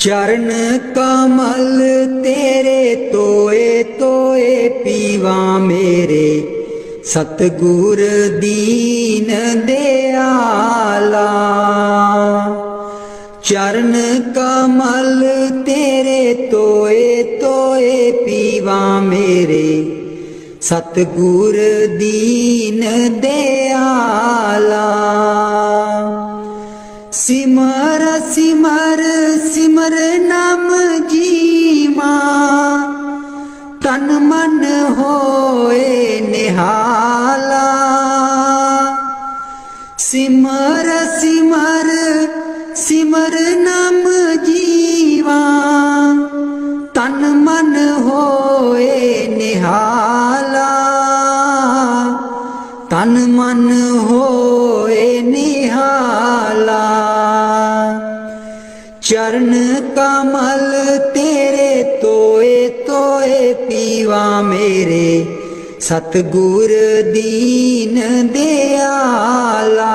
चरण कमल तेरे तोए तोए पीवा मेरे, सतगुर दीन दयाला। चरण कमल तेरे तोए तोए पीवा मेरे, सतगुर दीन दयाला। सिमर सिमर सिमर नाम जीवा, तन मन होए निहाला। सिमर सिमर सिमर नाम जीवा, तन मन होए निहाला। तन मन होए निहाला। चरण कमल तेरे तोए तोए पीवा मेरे, सतगुर दीन दयाला।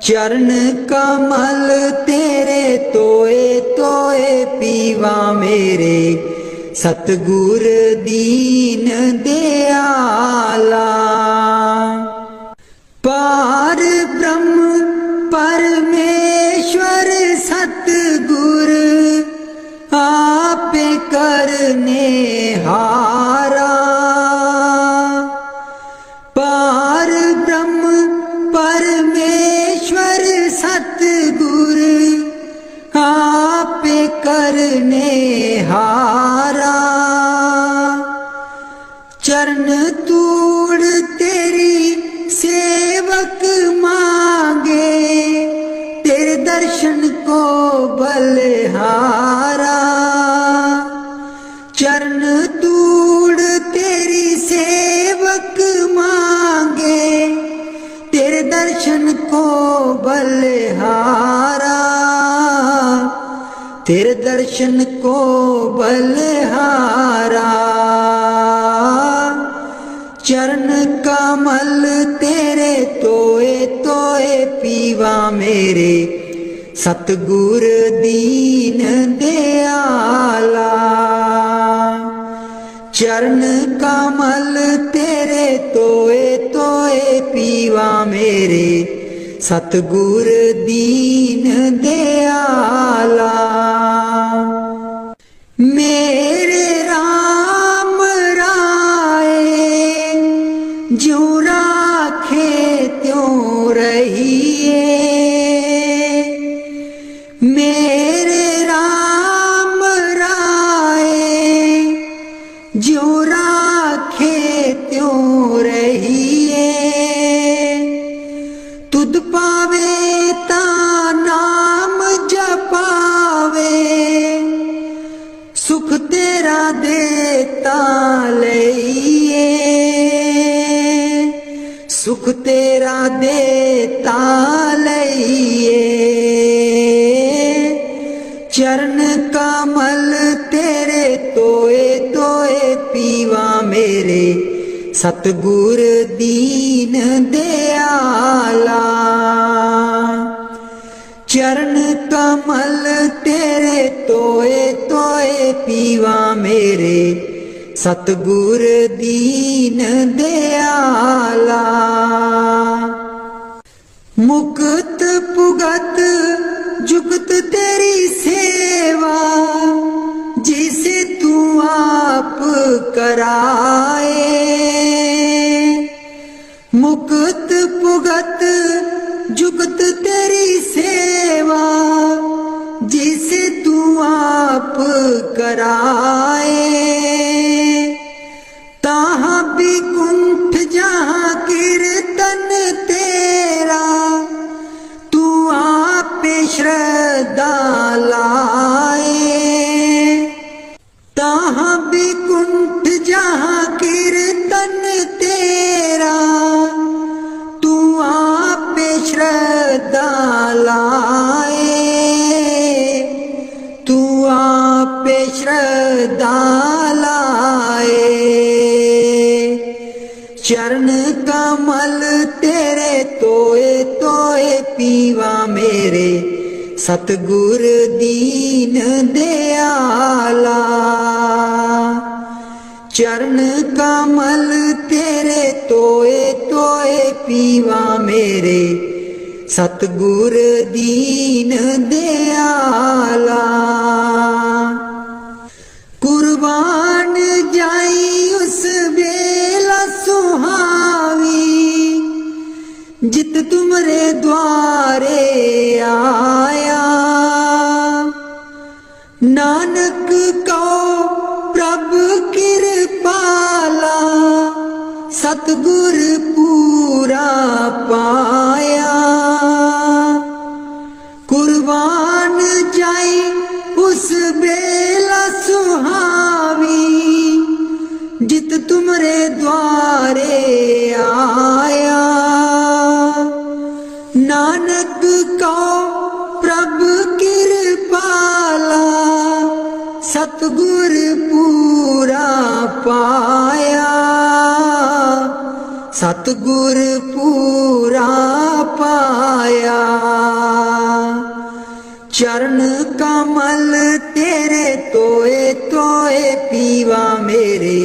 चरण कमल तेरे तोए तोए पीवा मेरे, सतगुर दीन दयाला। पार ब्रह्म परमेश्वर सतगुर, आपे करने हारा। पार ब्रह्म परमेश्वर सतगुर, आपे करने हारा। चरण तूड़ तेरी सेवक मांगे, तेरे दर्शन को बलिहारा। चरण तूड़ तेरी सेवक मांगे, तेरे दर्शन को बलिहारा। तेरे दर्शन को बलिहारा। चरण कमल तेरे तोए तोए पीवा मेरे, सतगुर दीन दयाला। चरण कमल तेरे तोए तोए पीवा मेरे, सतगुर दीन दयाला। मेरे राम राय ज्यों राखे त्यों रहिए। मेरे राम राय ज्यों राखे त्यों रहिए। तुध पावे ता नाम जपावे, सुख तेरा देता लइए। सुख तेरा देता लइए। चरण कमल तेरे तोए तोए पीवा मेरे, सतगुर दीन दयाला। चरण कमल तेरे तोए तोए पीवा मेरे, सतगुर दीन दयाला। मुक्त पुगत जुगत तेरी सेवा, जिसे तू आप कराए। मुक्त पुगत जुगत तेरी सेवा, जिसे तू आप कराए। ताहाँ भी कुंठ जहाँ कीर्तन तेरा, तू आप श्रद्धा लाए। ताहाँ भी कुंठ जहाँ कीर्तन तेरा, तू आप श्रद्धा लाए। तू आप श्रद्धा सतगुर दीन दयाला। चरण कमल तेरे तोए तोए पीवा मेरे, सतगुर दीन दयाला। कुर्बान जाई उस बेला सुहावी, जित तुमरे द्वारे आया। नानक को प्रभ कृपाला, सतगुर पूरा पाया। कुर्बान जाई उस बेला सुहावी, जित तुमरे द्वारे आया। नानक को प्रभ कृपाला, सतगुर पूरा पाया। सतगुर पूरा पाया। चरण कमल तेरे तोए तोए पीवा मेरे,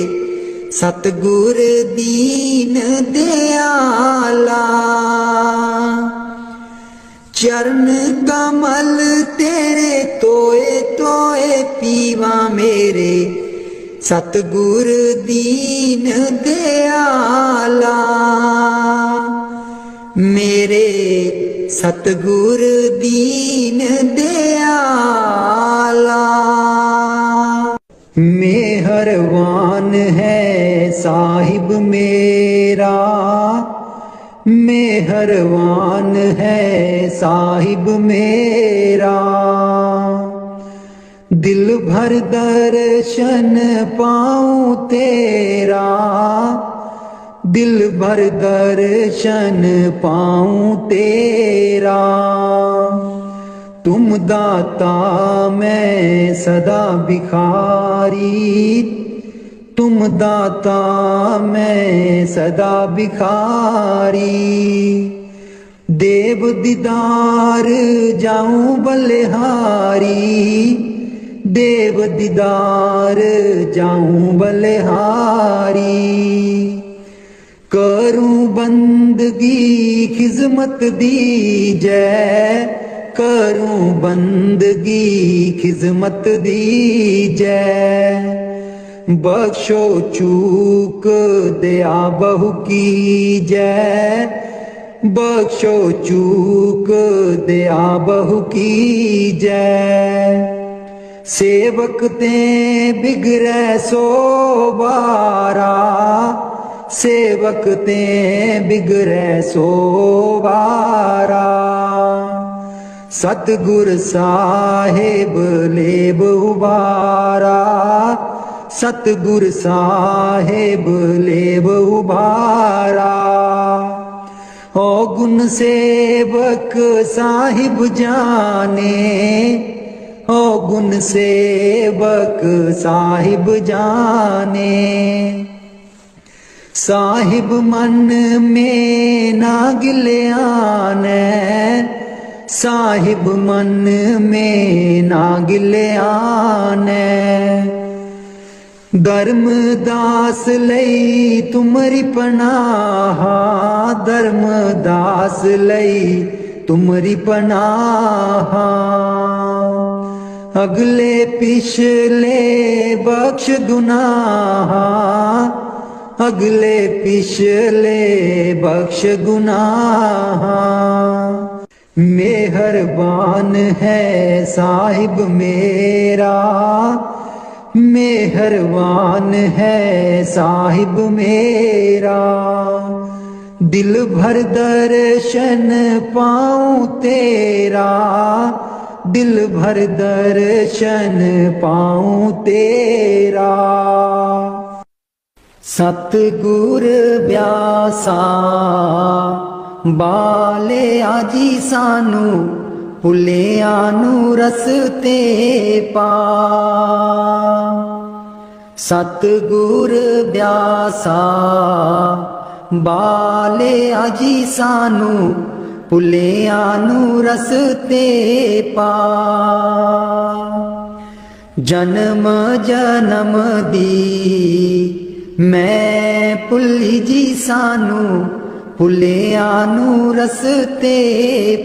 सतगुर दीन दयाला। चरण कमल तेरे तोए तोए पीवा मेरे, सतगुर दीन दयाला। मेरे सतगुर दीन दयाला। मेहरबान है साहिब मेरा, मेहरबान है साहिब मेरा। दिल भर दर्शन पाऊं तेरा, दिल भर दर्शन पाऊं तेरा। तुम दाता मैं सदा भिखारी, तुम दाता मैं सदा भिखारी। देव दीदार जाऊं बलिहारी, देव दीदार जाऊं बलिहारी। करूं बंदगी खिजमत दीजै, करूं बंदगी खिजमत दीजै। बख्शो चूक दया बहु कीजै, बख्शो चूक दया बहु कीजै। सेवक ते बिगड़ै सो बारा, सेवक ते बिगड़ै सो बारा। सतगुर साहिब लेब उबारा, सतगुर साहिब लेब उबारा। ओ गुण सेवक साहिब जाने, ओ गुण सेवक साहिब जाने। साहिब मन में ना गिल्याने, साहिब मन में ना गिल्याने। धर्मदास लई तुमरी पनाह, धर्मदास लई तुमरी पनाह। अगले पिछले बख्श गुनाह, अगले पिछले बख्श गुनाह। मेहरबान है साहिब मेरा, मेहरबान है साहिब मेरा। दिल भर दर्शन पाऊं तेरा, दिल भर दर्शन पाऊं तेरा। सतगुर ब्यासा बाले आजी सानू, भुलिया नू रस्ते पा। सतगुर ब्यासा बाले आजी सानू, ਭੁੱਲਿਆਂ ਨੂੰ ਰਸਤੇ ਪਾ। ਜਨਮ ਜਨਮ ਦੀ ਮੈਂ ਭੁੱਲੀ ਜੀ ਸਾਨੂੰ, ਭੁੱਲਿਆਂ ਨੂੰ ਰਸਤੇ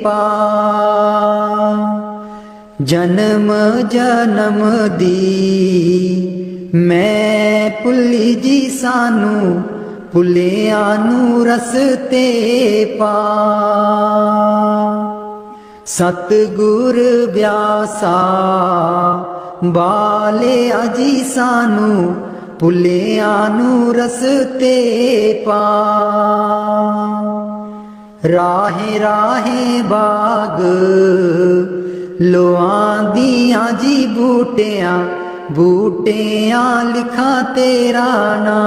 ਪਾ। ਜਨਮ ਜਨਮ ਦੀ ਮੈਂ ਭੁੱਲੀ ਜੀ ਸਾਨੂੰ, ਭੁੱਲਿਆਂ ਨੂੰ ਰਸਤੇ ਪਾ। ਸਤਿਗੁਰ ਵਿਆਸਾ ਬਾਲਿਆ ਜੀ ਸਾਨੂੰ, ਭੁੱਲਿਆਂ ਨੂੰ ਰਸਤੇ ਪਾ। ਰਾਹੇ ਰਾਹੇ ਬਾਗ ਲੋਆਂ ਦੀਆਂ ਜੀ ਬੂਟਿਆਂ, ਬੂਟਿਆਂ ਲਿਖਾਂ ਤੇਰਾ ਨਾਂ।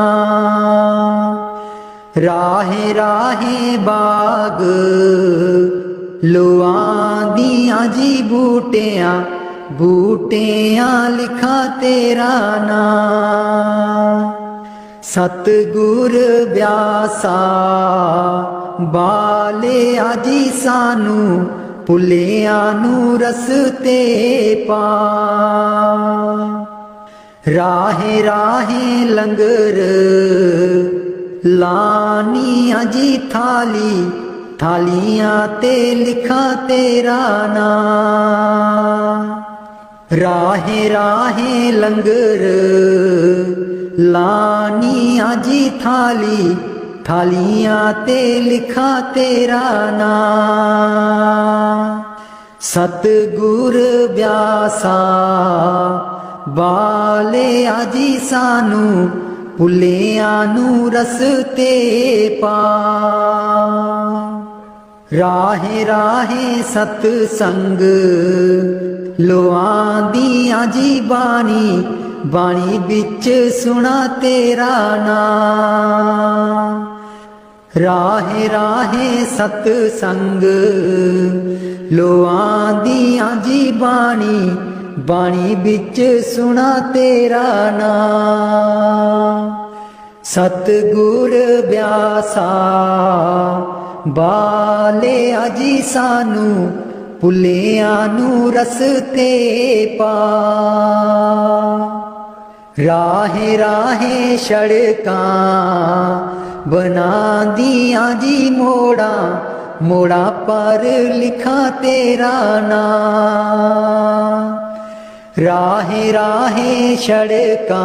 ਰਾਹੇ ਰਾਹੇ ਬਾਗ ਲੋਆਂ ਦੀਆਂ ਜੀ ਬੂਟਿਆਂ, ਬੂਟਿਆਂ ਲਿਖਾਂ ਤੇਰਾ ਨਾਂ। ਸਤਿਗੁਰ ਵਿਆਸਾ ਬਾਲਿਆ ਜੀ ਸਾਨੂੰ, ਭੁੱਲਿਆਂ ਨੂੰ ਰਸਤੇ ਪਾ। ਰਾਹੇ ਰਾਹੇ ਲੰਗਰ ਲਾਨੀਆਂ ਜੀ ਥਾਲੀ, ਥਾਲੀਆਂ ਤੇ ਲਿਖਾਂ ਤੇਰਾ ਨਾਂ। ਰਾਹੇ ਰਾਹੇ ਲੰਗਰ ਲਾਨੀਆਂ ਜੀ ਥਾਲੀ, ਥਾਲੀਆਂ ਤੇ ਲਿਖਾਂ ਤੇਰਾ ਨਾਂ। ਸਤਿਗੁਰ ਵਿਆਸਾ ਬਾਲਿਆ ਜੀ ਸਾਨੂੰ, ਭੁੱਲਿਆਂ ਨੂੰ ਰਸਤੇ ਪਾ। ਰਾਹੇ ਰਾਹੇ ਸਤ ਸੰਗ ਲੋਆਂ ਦੀਆਂ ਜੀ ਬਾਣੀ, ਬਾਣੀ ਵਿੱਚ ਸੁਣਾ ਤੇਰਾ ਨਾਂ। ਰਾਹੇ ਰਾਹੇ ਸਤ ਸੰਗ ਲੋਆਂ ਦੀਆਂ ਜੀ ਬਾਣੀ, ਬਾਣੀ ਵਿੱਚ ਸੁਣਾ ਤੇਰਾ ਨਾਂ। ਸਤਿਗੁਰ ਵਿਆਸਾ ਬਾਲਿਆ ਜੀ ਸਾਨੂੰ, ਭੁੱਲਿਆਂ ਨੂੰ ਰਸਤੇ ਪਾ। ਰਾਹੇ ਰਾਹੇ ਸੜਕਾਂ ਬਣਾਂਦੀਆਂ ਜੀ ਮੋੜਾਂ, ਮੋੜਾਂ ਪਰ ਲਿਖਾਂ ਤੇਰਾ ਨਾਂ। ਰਾਹੇ ਰਾਹੇ ਸੜਕਾਂ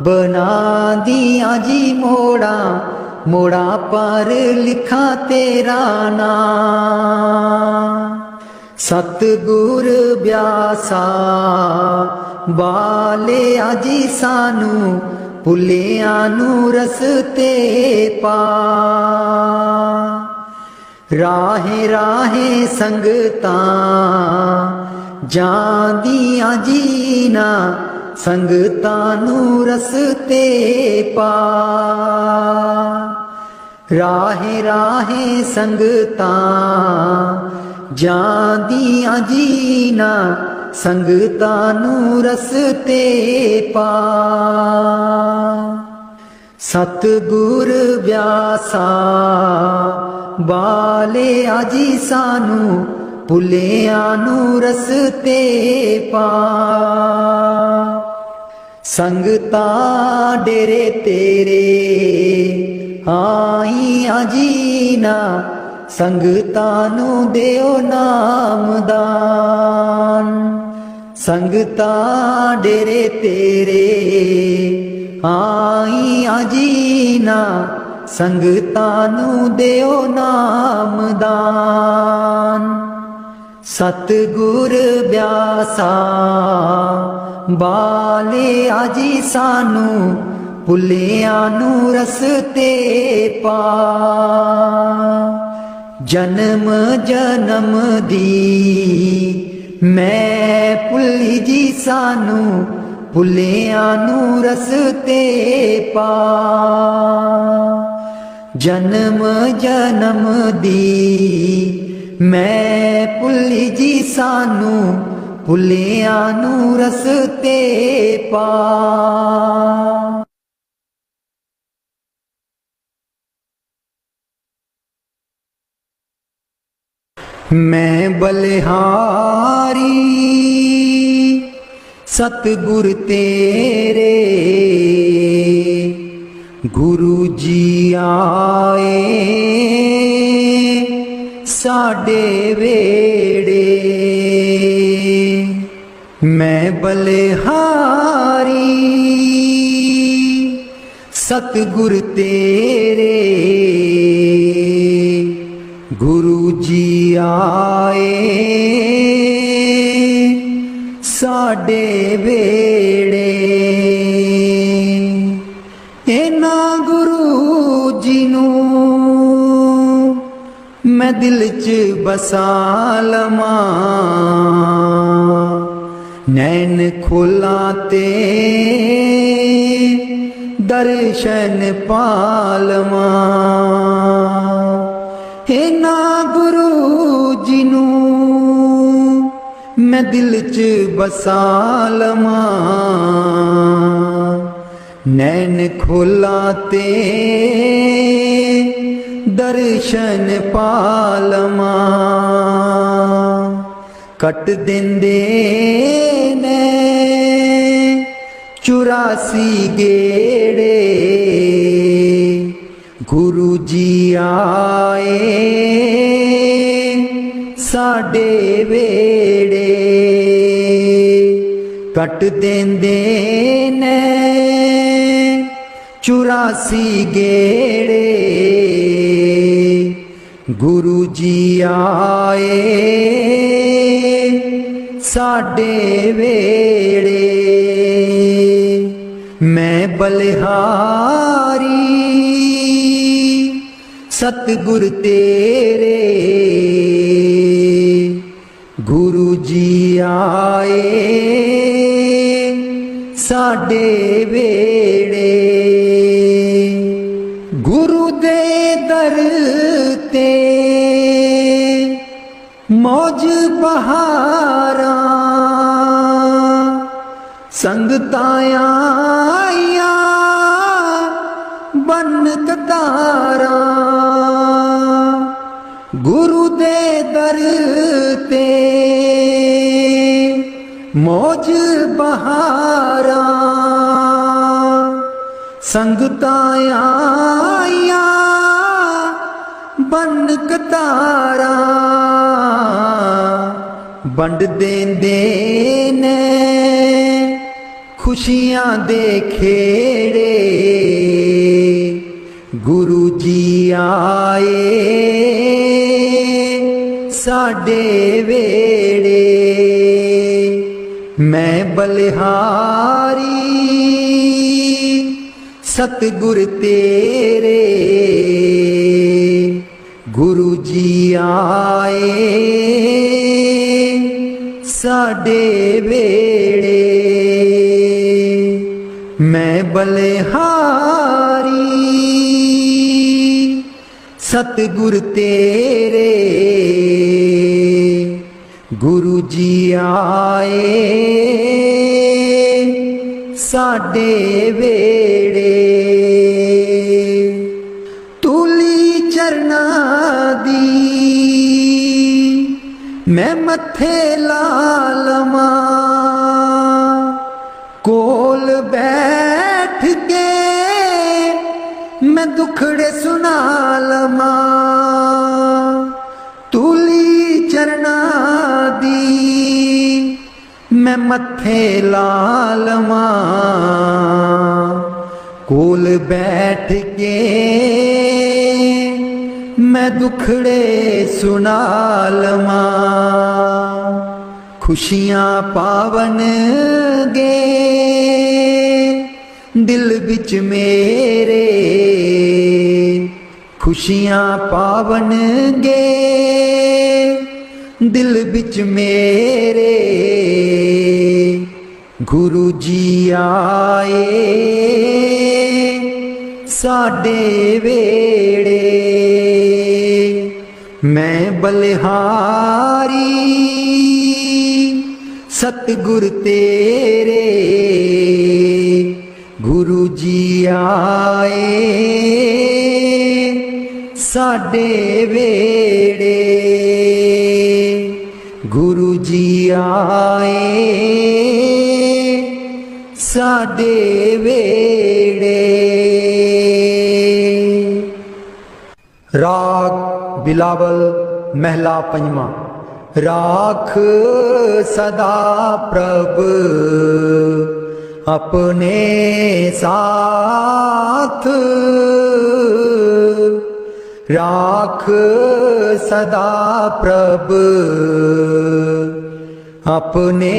ਬਣਾਂਦੀਆਂ ਜੀ ਮੋੜਾਂ, ਮੋੜਾਂ ਪਰ ਲਿਖਾਂ ਤੇਰਾ ਨਾਂ। ਸਤਿਗੁਰ ਵਿਆਸਾ ਬਾਲਿਆ ਜੀ ਸਾਨੂੰ, ਭੁੱਲਿਆਂ ਨੂੰ ਰਸਤੇ ਪਾ। ਰਾਹੇ ਰਾਹੇ ਸੰਗਤਾਂ ਜਾਂਦੀਆਂ ਜੀ ਨਾ, ਸੰਗਤਾਂ ਨੂੰ ਰਸਤੇ ਪਾ। ਰਾਹੇ ਰਾਹੇ ਸੰਗਤਾਂ ਜਾਂਦੀਆਂ ਜੀ ਨਾ, ਸੰਗਤਾਂ ਨੂੰ ਰਸਤੇ ਪਾ। ਸਤਿਗੁਰ ਵਿਆਸਾ ਬਾਲਿਆ ਜੀ ਸਾਨੂੰ, ਭੁੱਲਿਆਂ ਨੂੰ ਰਸਤੇ ਪਾ। ਸੰਗਤਾਂ ਡੇਰੇ ਤੇਰੇ ਆਈਆਂ ਜੀ ਨਾ, ਸੰਗਤਾਂ ਨੂੰ ਦਿਓ ਨਾਮਦਾਨ। ਸੰਗਤਾਂ ਡੇਰੇ ਤੇਰੇ ਆਈਆਂ ਜੀ ਨਾ, ਸੰਗਤਾਂ ਨੂੰ ਦਿਓ ਨਾਮਦਾਨ। ਸਤਿਗੁਰ ਵਿਆਸਾ ਬਾਲਿਆ ਜੀ ਸਾਨੂੰ, ਭੁੱਲਿਆਂ ਨੂੰ ਰਸਤੇ ਪਾ। ਜਨਮ ਜਨਮ ਦੀ ਮੈਂ ਭੁੱਲੀ ਜੀ ਸਾਨੂੰ, ਭੁੱਲਿਆਂ ਨੂੰ ਰਸਤੇ ਪਾ। ਜਨਮ ਜਨਮ ਦੀ ਮੈਂ ਭੁੱਲੀ ਜੀ ਸਾਨੂੰ, ਭੁੱਲਿਆਂ ਨੂੰ ਰਸਤੇ ਪਾ। मैं बलिहारी सतगुर तेरे गुरु जी आए साडे वेड़े। मैं बलिहारी सतगुर तेरे गुरु जी आए साडे वेड़े। इना गुरु जी नूं मैं दिल च बसा लवां, नैन खोला ते दर्शन पालवां। इना गुरु जी नूं मैं दिल च बसा लवां, नैन खोला ते दर्शन पालवां। कट देंदे ने 84 गेड़े गुरु जी आए साडे वेड़े। कट देंदे ने 84 गेड़े गुरु जी आए साडे वेड़े। मैं बलिहारी सतगुर तेरे गुरु जी आए साडे वेड़े। गुरु दे दर ते मौज बहारा संगतां आईयां बन कतारा। गुरु दे दर ते मौज बहारा संगतां आईयां बन कतारा। बंड देंदे ने खुशियां दे खेड़े गुरु जी आए साडे वेड़े। मैं बलिहारी सतगुर तेरे गुरु जी आए साडे वेड़े। मैं बलिहारी सतगुर तेरे गुरु जी आए साडे वेड़े। तूली चरना दी मैं मथे ला लवां, कोल बैठ के मैं दुखड़े सुना लवां। तूली चरना दी मैं मथे ला लवां, कोल बैठ के मैं दुखड़े सुना लवां। खुशियां पावन गे दिल बिच मेरे, खुशियां पावन गे दिल बिच मेरे। गुरु जी आए साडे वेड़े। मैं बलिहारी सतगुर तेरे गुरु जी आए साडे वेड़े। गुरु जी आए साडे वेड़े। राग बिलावल महला पंजवा। राख सदा प्रभ अपने साथ, राख सदा प्रभ अपने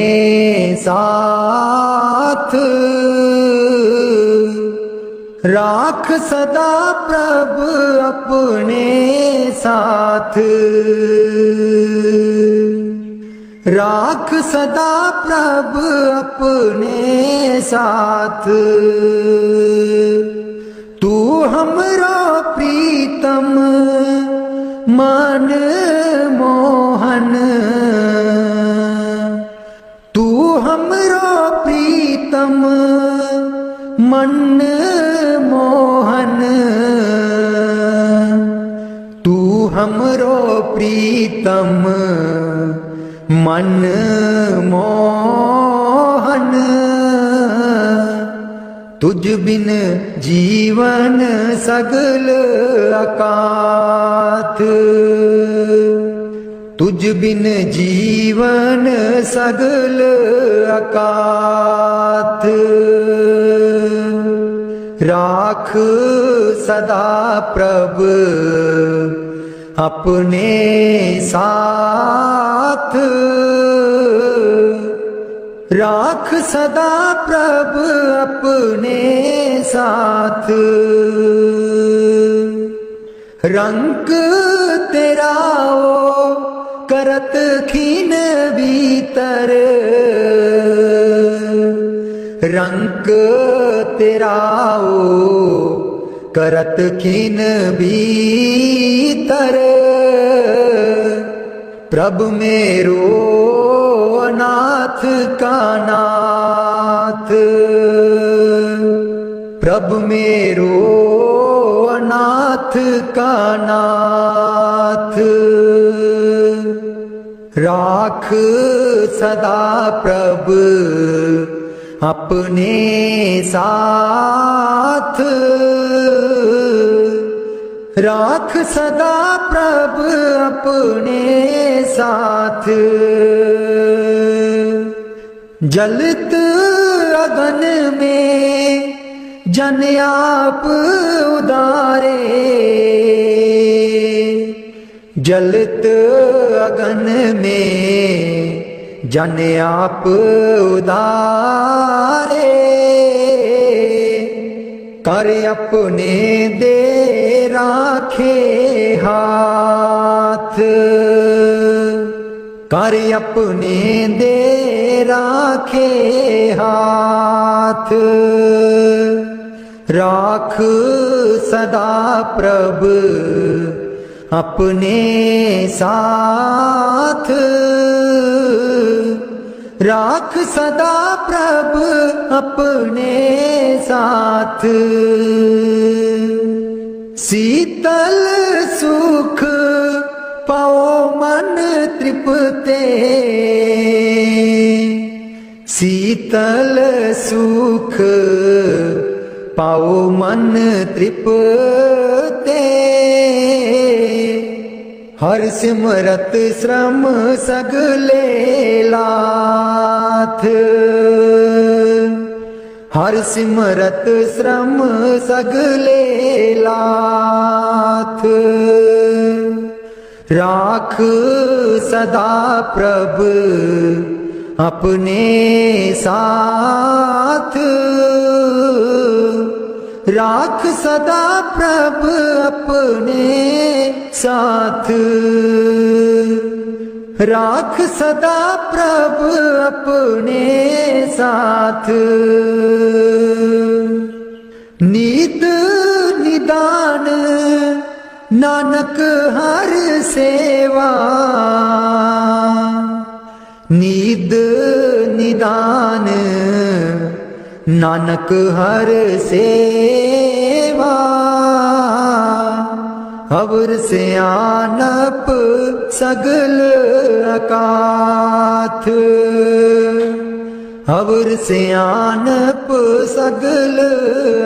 साथ, राख सदा प्रभ अपने साथ, राख सदा प्रभ अपने साथ। तू हमरो प्रीतम मन मोहन, तू हमरो प्रीतम मन मोहन, तू हमरो प्रीतम मन मोहन। तुझ बिन जीवन सगल अकाथ, तुझ बिन जीवन सगल अकाथ। राख सदा प्रभ अपने साथ, राख सदा प्रभ अपने साथ। रंग तेरा ओ करत खीन भीतर, रंग तेरा ओ करत खीन भीतर। प्रभ मेरो अनाथ का नाथ, प्रभ मेरो अनाथ का नाथ। राख सदा प्रभ अपने साथ, राख सदा प्रभ अपने साथ। जलत अगन में जन आप उदारे, जलत अगन में जन आप उदारे। कर अपने दे राखे हाथ, कर अपने दे राखे हाथ। राख सदा प्रभ अपने साथ, राख सदा प्रभ अपने साथ। शीतल सुख पाओ मन तृप्ते, शीतल सुख पाओ मन तृप्ते। हर सिमरत श्रम सगले लाथ, हर सिमरत श्रम सगले लाथ। राख सदा प्रभ अपने साथ, राख सदा प्रभ अपने साथ, राख सदा प्रभ अपने साथ। नीत निदान नानक हर सेवा, नीद निदान नानक हर सेवा। अवर से आनप सगल अकाथ, अवर सियानप सगल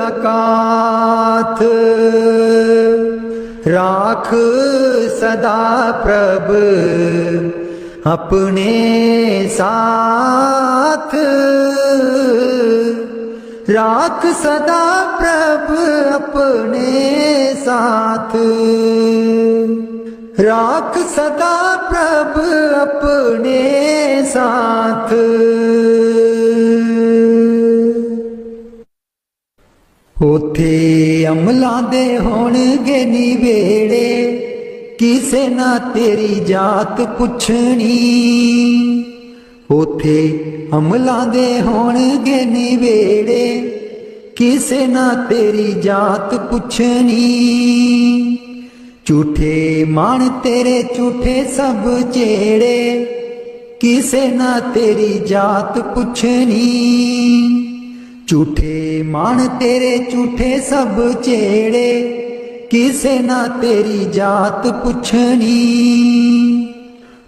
अकाथ। राख सदा प्रभ अपने साथ, राख सदा प्रभ अपने साथ, राख सदा प्रभ अपने साथ। उथे अमलां दे होणगे निवेड़े, किसे ना तेरी जात पुछनी। उथे अमलां दे होणगे निवेड़े, किसे ना तेरी जात पुछनी। झूठे मान तेरे झूठे सब चेड़े, किसे ना तेरी जात पुछनी। झूठे मान तेरे झूठे सब चेड़े, किसे ना तेरी जात पुछनी।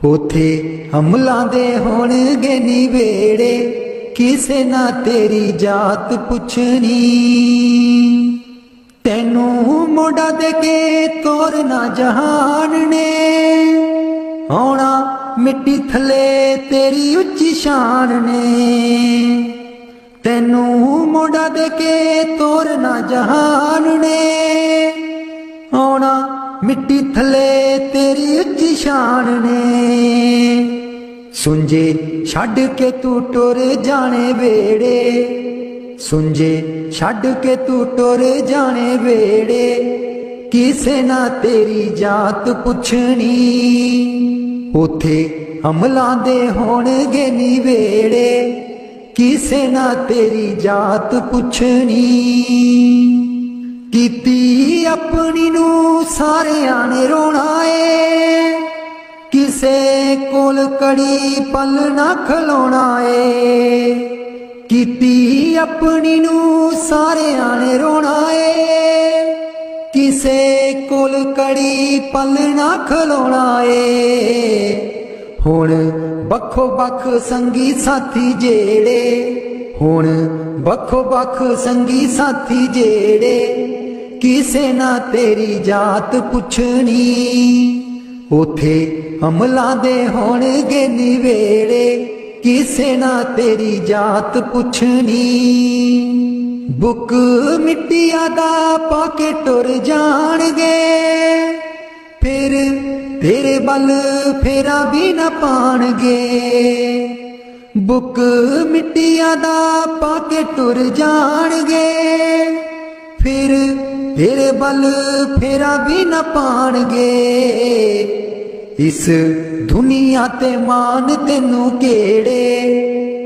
उथे अमलां दे होणगे निवेड़े, किसे ना तेरी जात पुछनी। तैनू मोड़ा दे के तोरना जहान ने, आउणा मिट्टी थले तेरी उच्ची शान ने। तैनू मोड़ा दे के तोरना जहान ने, आउणा मिट्टी थले तेरी उच्ची शान ने। सुंजे छड्ड के तू टुर जाने वेड़े, सुंजे छड्ड के तू टुर जाने वेड़े, किसे ना तेरी जात पुछनी। उथे अमलां दे होणगे निवेड़े, किसे ना तेरी जात पुछनी। कीती अपनी नू सारियां ने रोना ए, किसे कोल कड़ी पल ना खलोना ए। कीती अपनी नू सारियां ने रोना ए, किसे कोल कड़ी पल ना खलोना ए। हुण बखो बख संगी साथी जेड़े, हुण बखो बख संगी साथी जेड़े, किसे ना तेरी जात पुछनी। उथे अमलां दे होणगे निवेड़े, किसे ना तेरी जात पुछनी। बुक मिट्टिया दा पाके टुर जाणगे, फिर तेरे बल फेरा भी न पाणगे। बुक मिट्टिया दा पाके टुर जाणगे, फिर तेरे बल फेरा भी न पाणगे। इस दुनिया ते मान तेनू केड़े,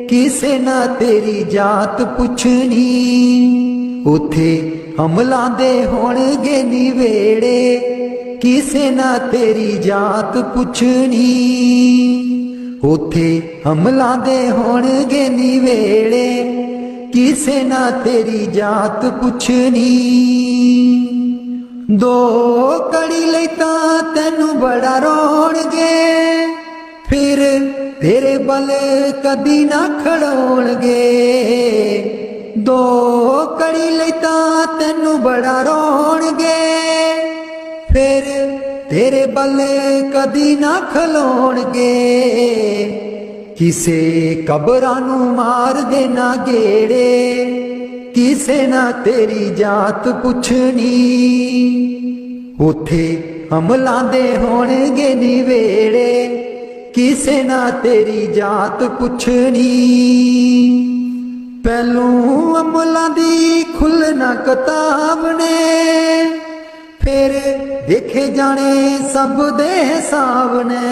किसे ना तेरी जात पुछनी। उथे अमलां दे होणगे निवेड़े, किसे ना तेरी जात पुछनी। उथे अमलां दे होणगे निवेड़े, किसे ना तेरी जात पुछनी। दो कड़ी लई तां तैनू बड़ा रोणगे, फिर तेरे बल कदी ना खड़ोणगे। दो कड़ी लई तां तैनू बड़ा रोणगे, फिर तेरे बल कदी ना खलोणगे। किसे कबरां नू मार देना गेड़े, किसे ना तेरी जात पुछनी। उथे अमलां दे होणगे निवेड़े, किसे ना तेरी जात पुछनी। पहलू अमलां दी खुलना किताब ने, फिर देखे जाने सब दे हिसाब ने।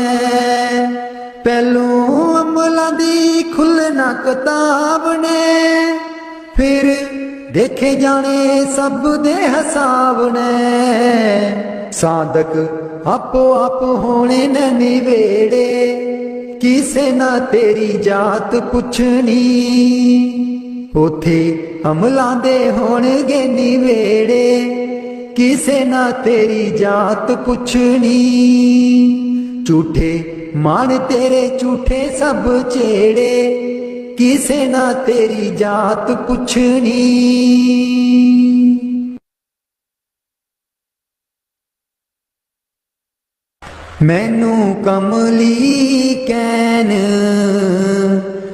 पहलू अमलां दी खुलना किताब ने, फिर देखे जाने सब दे हिसाब ने। साधक आपो आप होने न निवेड़े, किसे ना तेरी जात पुछनी। उथे अमलां दे होणगे निवेड़े, किसे ना तेरी जात पुछनी। झूठे मान तेरे झूठे सब छेड़े, किसे ना तेरी जात पुछनी। मैनू कमली कैन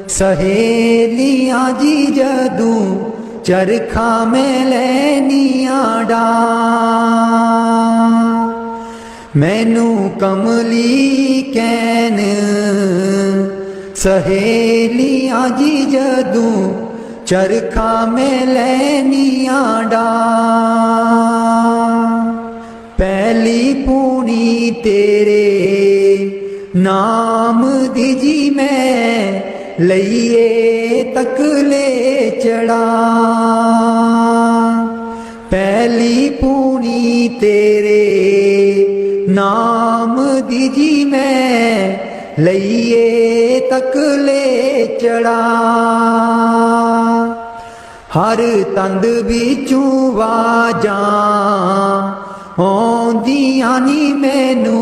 सहेलियां जी जदू, चरखा में लैनियां डा। मैनू कमली कैन सहेलियां जी जदू, चरखा में लैनियां डा। पहली पूनी तेरे नाम दी जी मैं, लइए तकले चढ़ा। पहली पूनी तेरे नाम दी जी मैं, लइए तकले चढ़ा। हर तंद बिचू वाजा आउंदियां नी मैनू,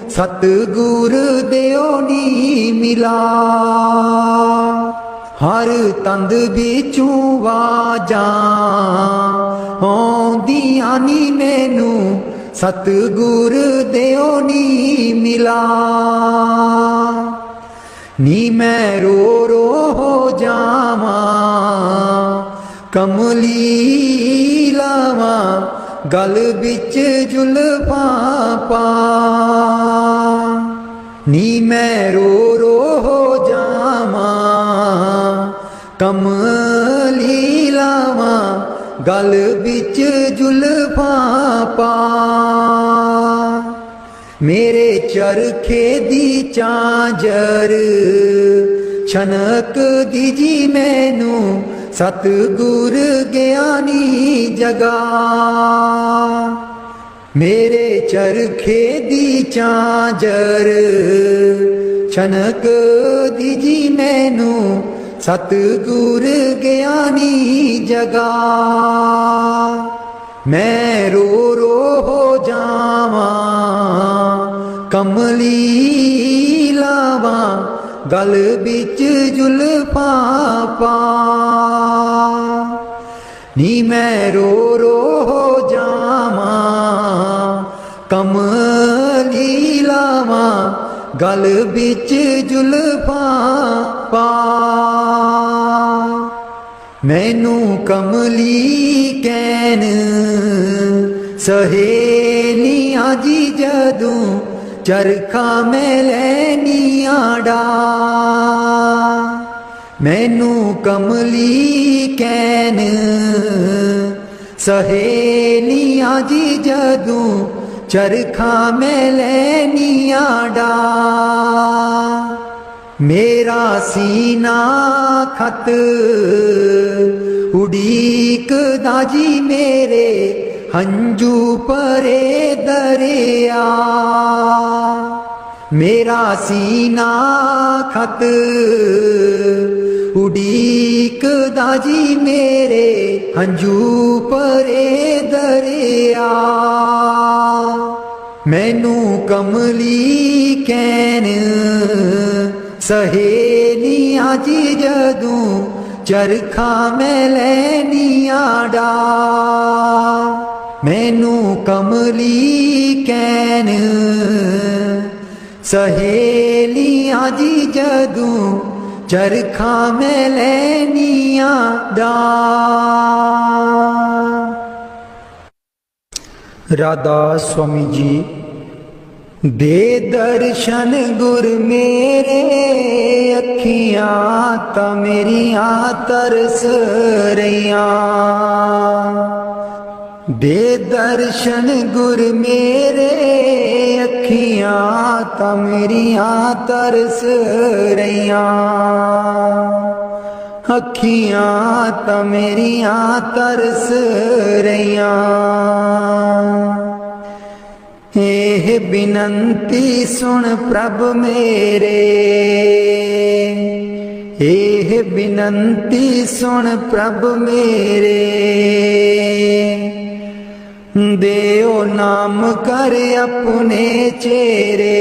सतगुर देओ नी मिला। हर तंद बिचू वाजा आउंदियां नी मैनू, सतगुर देओ नी मिला। नी मैं रो रो हो जावा कमली लावा, गल बिच जुल्फां पा। नी मैं रो रो हो जावा कमली लावा, गल बिच जुल्फां पा। मेरे चरखे दी झांझर छनक दी जी मैनू, सतगुर ज्ञानी जगा। मेरे चरखे दी झांझर छनक दी जी मैनू, सतगुर ज्ञानी जगा। मैं रो रो हो जावा कमली लावा, गल बिच जुल्फां पा। नी मैं रो रो हो जावा कमली लावा, गल बिच जुल्फां पा। मैनू कमली कैन सहेलियां जी जदू, चरखा में लैनियां डा। मैनू कमली कैन सहेलियां जी जदू, चरखा में लैनियां डा। मेरा सीना खत उड़ीक दाजी मेरे, हंजू परे दरिया। मेरा सीना खत उड़ीक दाजी मेरे, हंजू परे दरिया। मैनू कमली कैन सहेलियां जी जदू, चरखा में लैनियां डा। मैनू कमली कैन सहेलियां जी जदू, चरखा में लैनियां डा। राधा स्वामी जी। दे दर्शन गुर मेरे, अखियां ता मेरियां तरस रहियां। दे दर्शन गुर मेरे, अखियां ता मेरियां तरस रहियां। अखियां ता मेरियां तरस रहियां। एह बिनंती सुन प्रभ मेरे, एह बिनंती। बिनती सुन प्रभ मेरे, देओ नाम कर अपने चेहरे,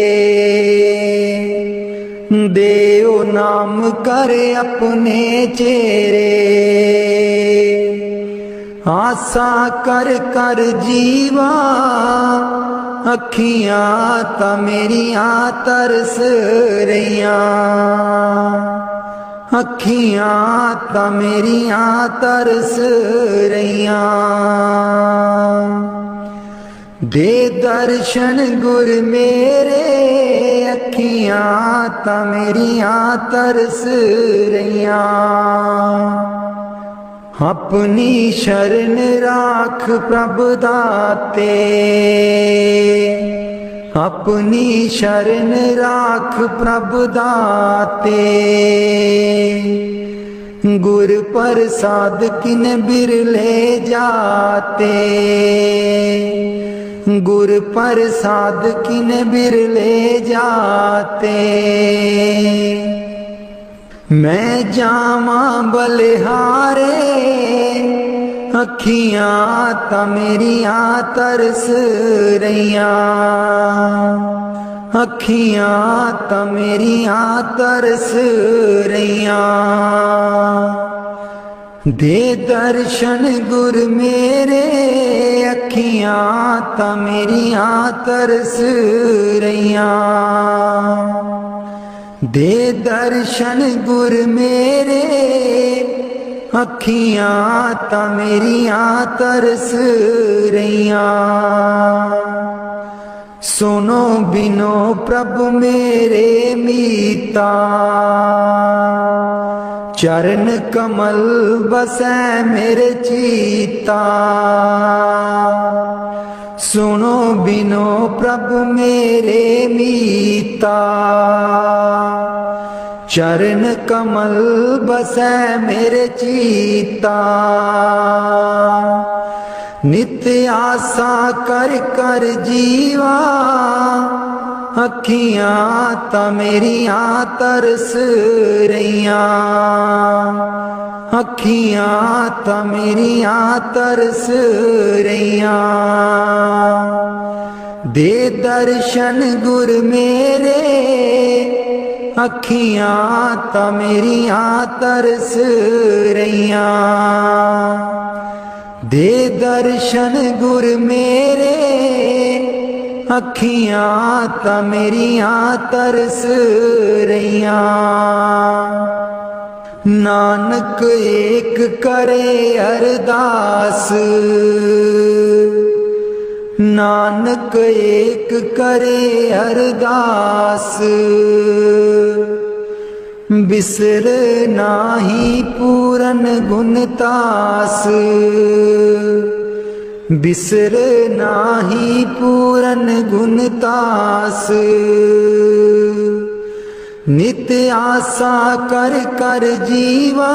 देओ नाम कर अपने चेहरे। आसा कर कर जीवा अखियां ता मेरियां तरस रहियां, अखियां ता मेरियां तरस रहियां। दे दर्शन गुर मेरे अखियां ता मेरियां तरस रहियां। अपनी शरण राख प्रभु दाते, अपनी शरण राख प्रभु दाते। गुर प्रसाद किन बिरले जाते, गुर प्रसाद किन बिरले जाते। मैं जावा बलिहारे अखियां ता मेरियां तरस रहियां, अखियां ता मेरियां तरस रहियां। दे दर्शन गुर मेरे अखियां ता मेरियां तरस रहियां। दे दर्शन गुर मेरे अखियां ता मेरियां तरस रहियां। सुनो बिनो प्रभु मेरे मीता, चरण कमल बसै मेरे चीता। सुनो बिनो प्रभु मेरे मीता, चरण कमल बसै मेरे चीता। नित्य आसा कर कर जीवा अखियां ता मेरियां तरस रहियां, अखियां ता मेरियां तरस रहियां। दे दर्शन गुर मेरे अखियां ता मेरियां तरस रहियां। दे दर्शन गुर मेरे अखियां ता मेरियां तरस रहियां। नानक एक करे अरदास, नानक एक करे अरदास। बिसर नाही पूरन गुणतास, बिसर नाही पूरन गुणतास। नित्य आसा कर कर जीवा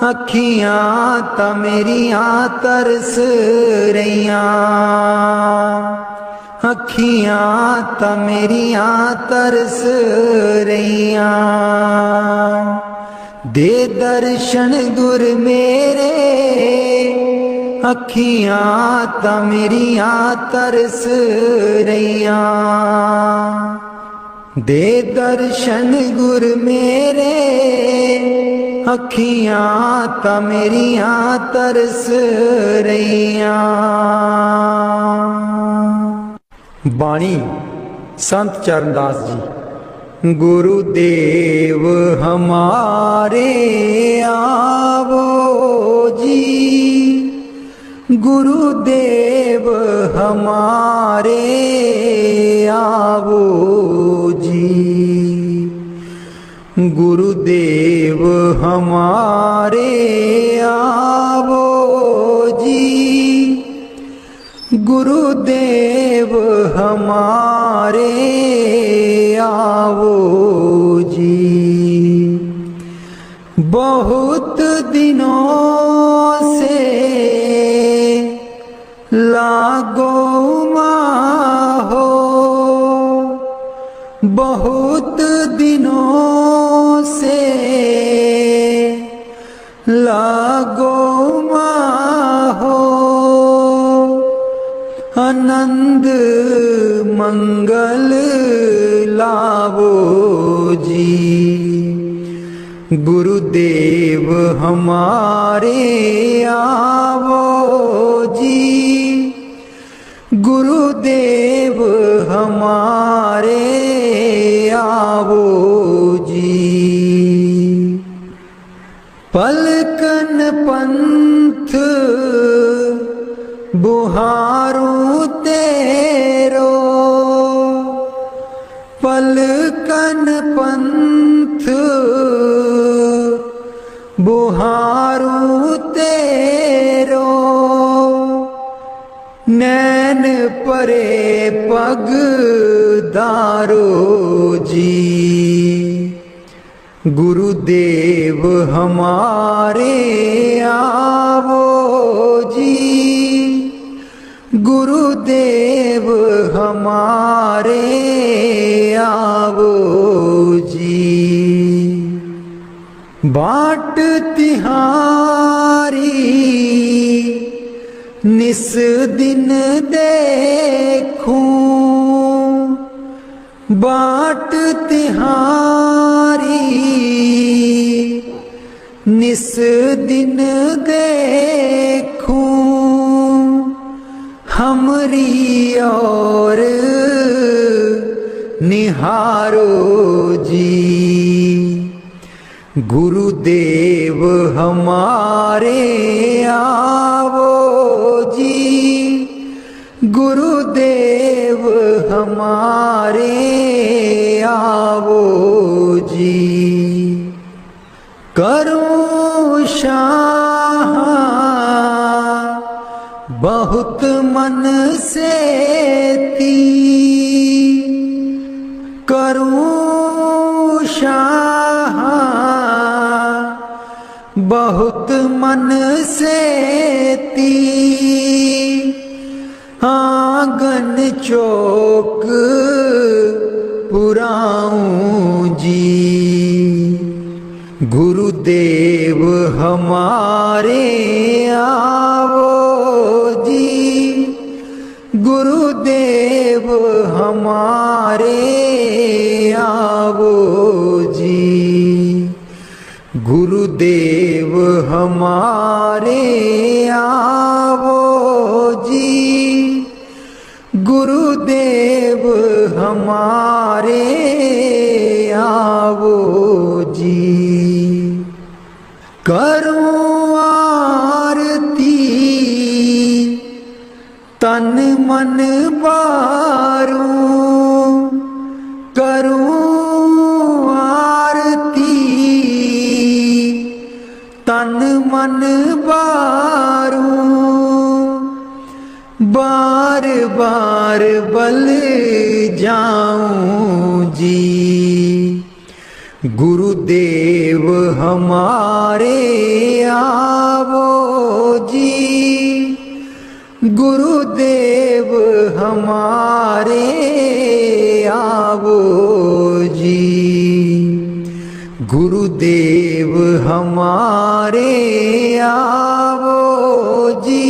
अखियां ता मेरियां तरस रहियां, अखियां ता मेरियां तरस रहियां। दे दर्शन गुर मेरे अखियां ता मेरियां तरस रहियां। दे दर्शन गुर मेरे अखियां ता मेरियां तरस रहियां। बाणी संत चरणदास जी। गुरुदेव हमारे आवो जी, गुरुदेव हमारे आवो जी। गुरुदेव हमारे आवो जी, गुरुदेव हमारे आवो जी। बहुत दिनों से लागो माहो, बहुत दिनों से लागो माहो। आनंद मंगल लावो जी। गुरुदेव हमारे आवो जी। गुरुदेव हमारे आवो जी। पलकन पंथ बुहारू तेरो। पलकन पंथ बुहारू तेरो। नैन परे पग दारो जी। गुरुदेव हमारे आवो जी। गुरुदेव हमारे आवो जी। बाट तिहारी निस दिन देखूं। बाट तिहारी निस दिन देखूं। हमरी और निहारो जी। गुरुदेव हमारे आवो जी। गुरुदेव हमारे आवो जी। करूं शाह बहुत मन से ती। करूं शाह बहुत मन से ती। आंगन चौक पुराऊं जी। गुरुदेव हमारे आवो जी। गुरुदेव हमारे आवो जी। गुरुदेव हमारे आवो जी। गुरुदेव हमारे आवो जी। करूं आरती तन मन बारूं। करूं आरती तन मन बारूं। बार बार बल जाऊं जी। गुरुदेव हमारे आवो जी। गुरुदेव हमारे आवो जी। गुरुदेव हमारे आवो जी।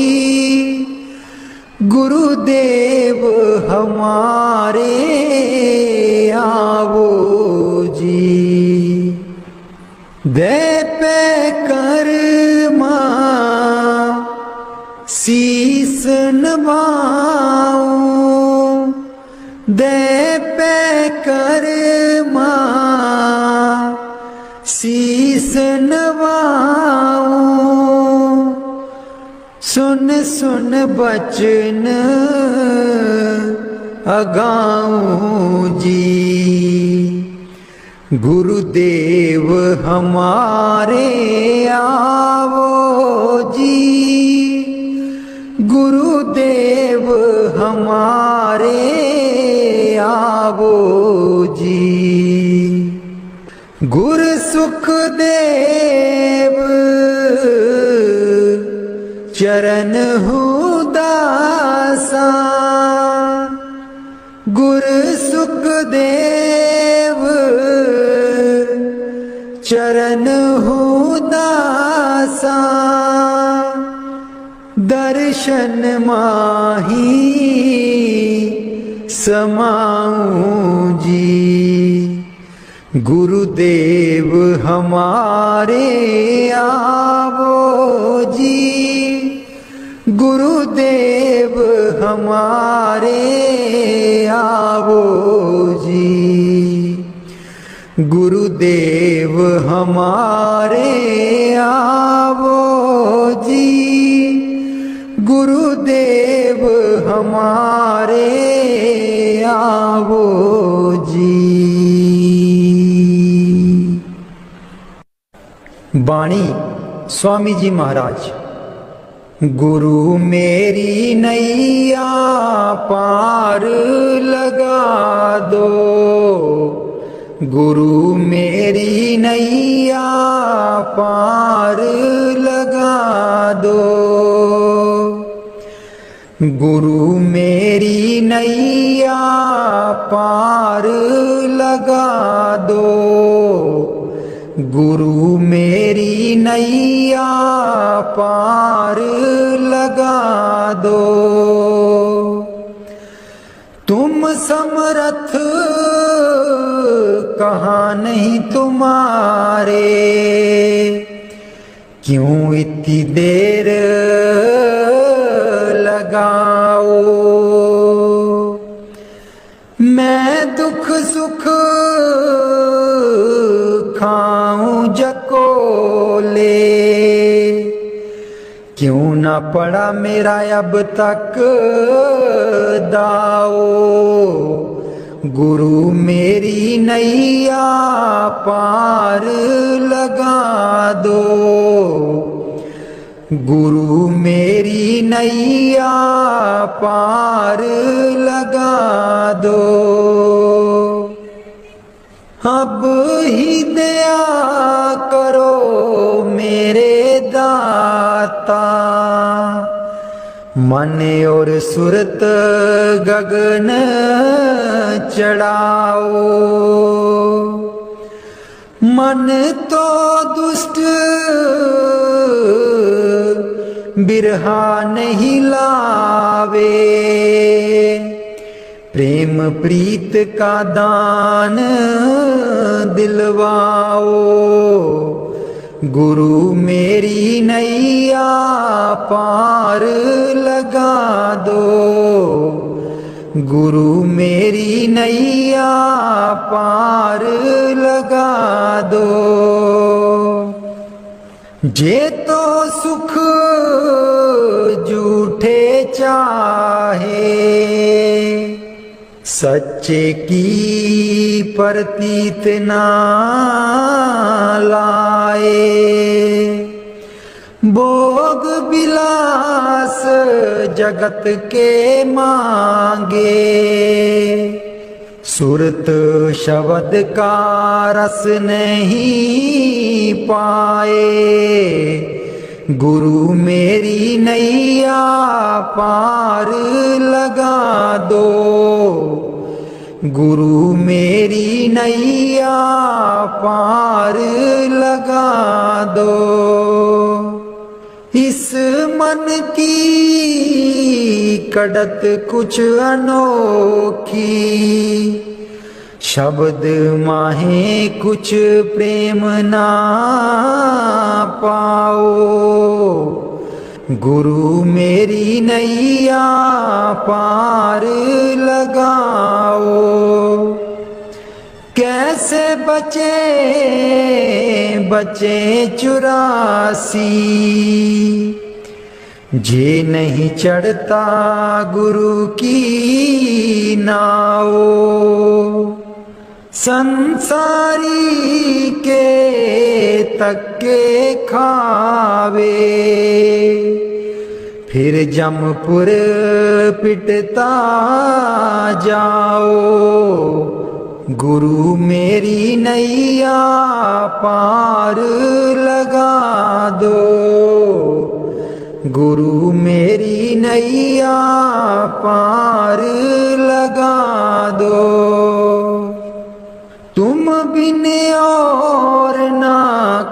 गुरुदेव हमारे आवो जी। दे पे कर्मा शीस नवाऊं। दे पे कर्मा शीस नवाऊं। सुन सुन बचन अगाऊं जी। गुरुदेव हमारे आवो जी। गुरुदेव हमारे आवो जी। गुर सुखदेव चरण दासा। गुर सुखदेव चरण दासा। दर्शन माही समाऊं जी। गुरुदेव हमारे आवो जी, गुरुदेव हमारे आवो जी, गुरुदेव हमारे आवो जी, गुरुदेव हमारे आवो जी। बाणी स्वामी जी महाराज। गुरु मेरी नैया पार लगा दो, गुरु मेरी नैया पार लगा दो, गुरु मेरी नैया पार लगा दो, गुरु मेरी नैया पार लगा दो। तुम समर्थ कहाँ नहीं तुम्हारे, क्यों इतनी देर लगाओ। मैं दुख सुख खाऊं जकोले, क्यों ना पड़ा मेरा अब तक दाओ। गुरु मेरी नैया पार लगा दो, गुरु मेरी नैया पार लगा दो। अब ही दया करो मेरे दाता, मन और सुरत गगन चढ़ाओ। मन तो दुष्ट बिरहा नहीं लावे, प्रेम प्रीत का दान दिलवाओ। गुरु मेरी नैया पार लगा दो, गुरु मेरी नैया पार लगा दो। जे तो सुख झूठे चाहे, सच्चे की प्रतीत ना लाए। भोग विलास जगत के मांगे, सुरत शब्द का रस नहीं पाए। गुरु मेरी नैया पार लगा दो, गुरु मेरी नैया पार लगा दो। इस मन की कड़त कुछ अनोखी, शब्द माहे कुछ प्रेम ना पाओ। गुरु मेरी नैया पार लगाओ। कैसे बचे बचे 84, जे नहीं चढ़ता गुरु की नाव। संसारी के तक्के खावे, फिर जमपुर पिटता जाओ। गुरु मेरी नैया पार लगा दो, गुरु मेरी नैया पार लगा दो। तुम बिन और ना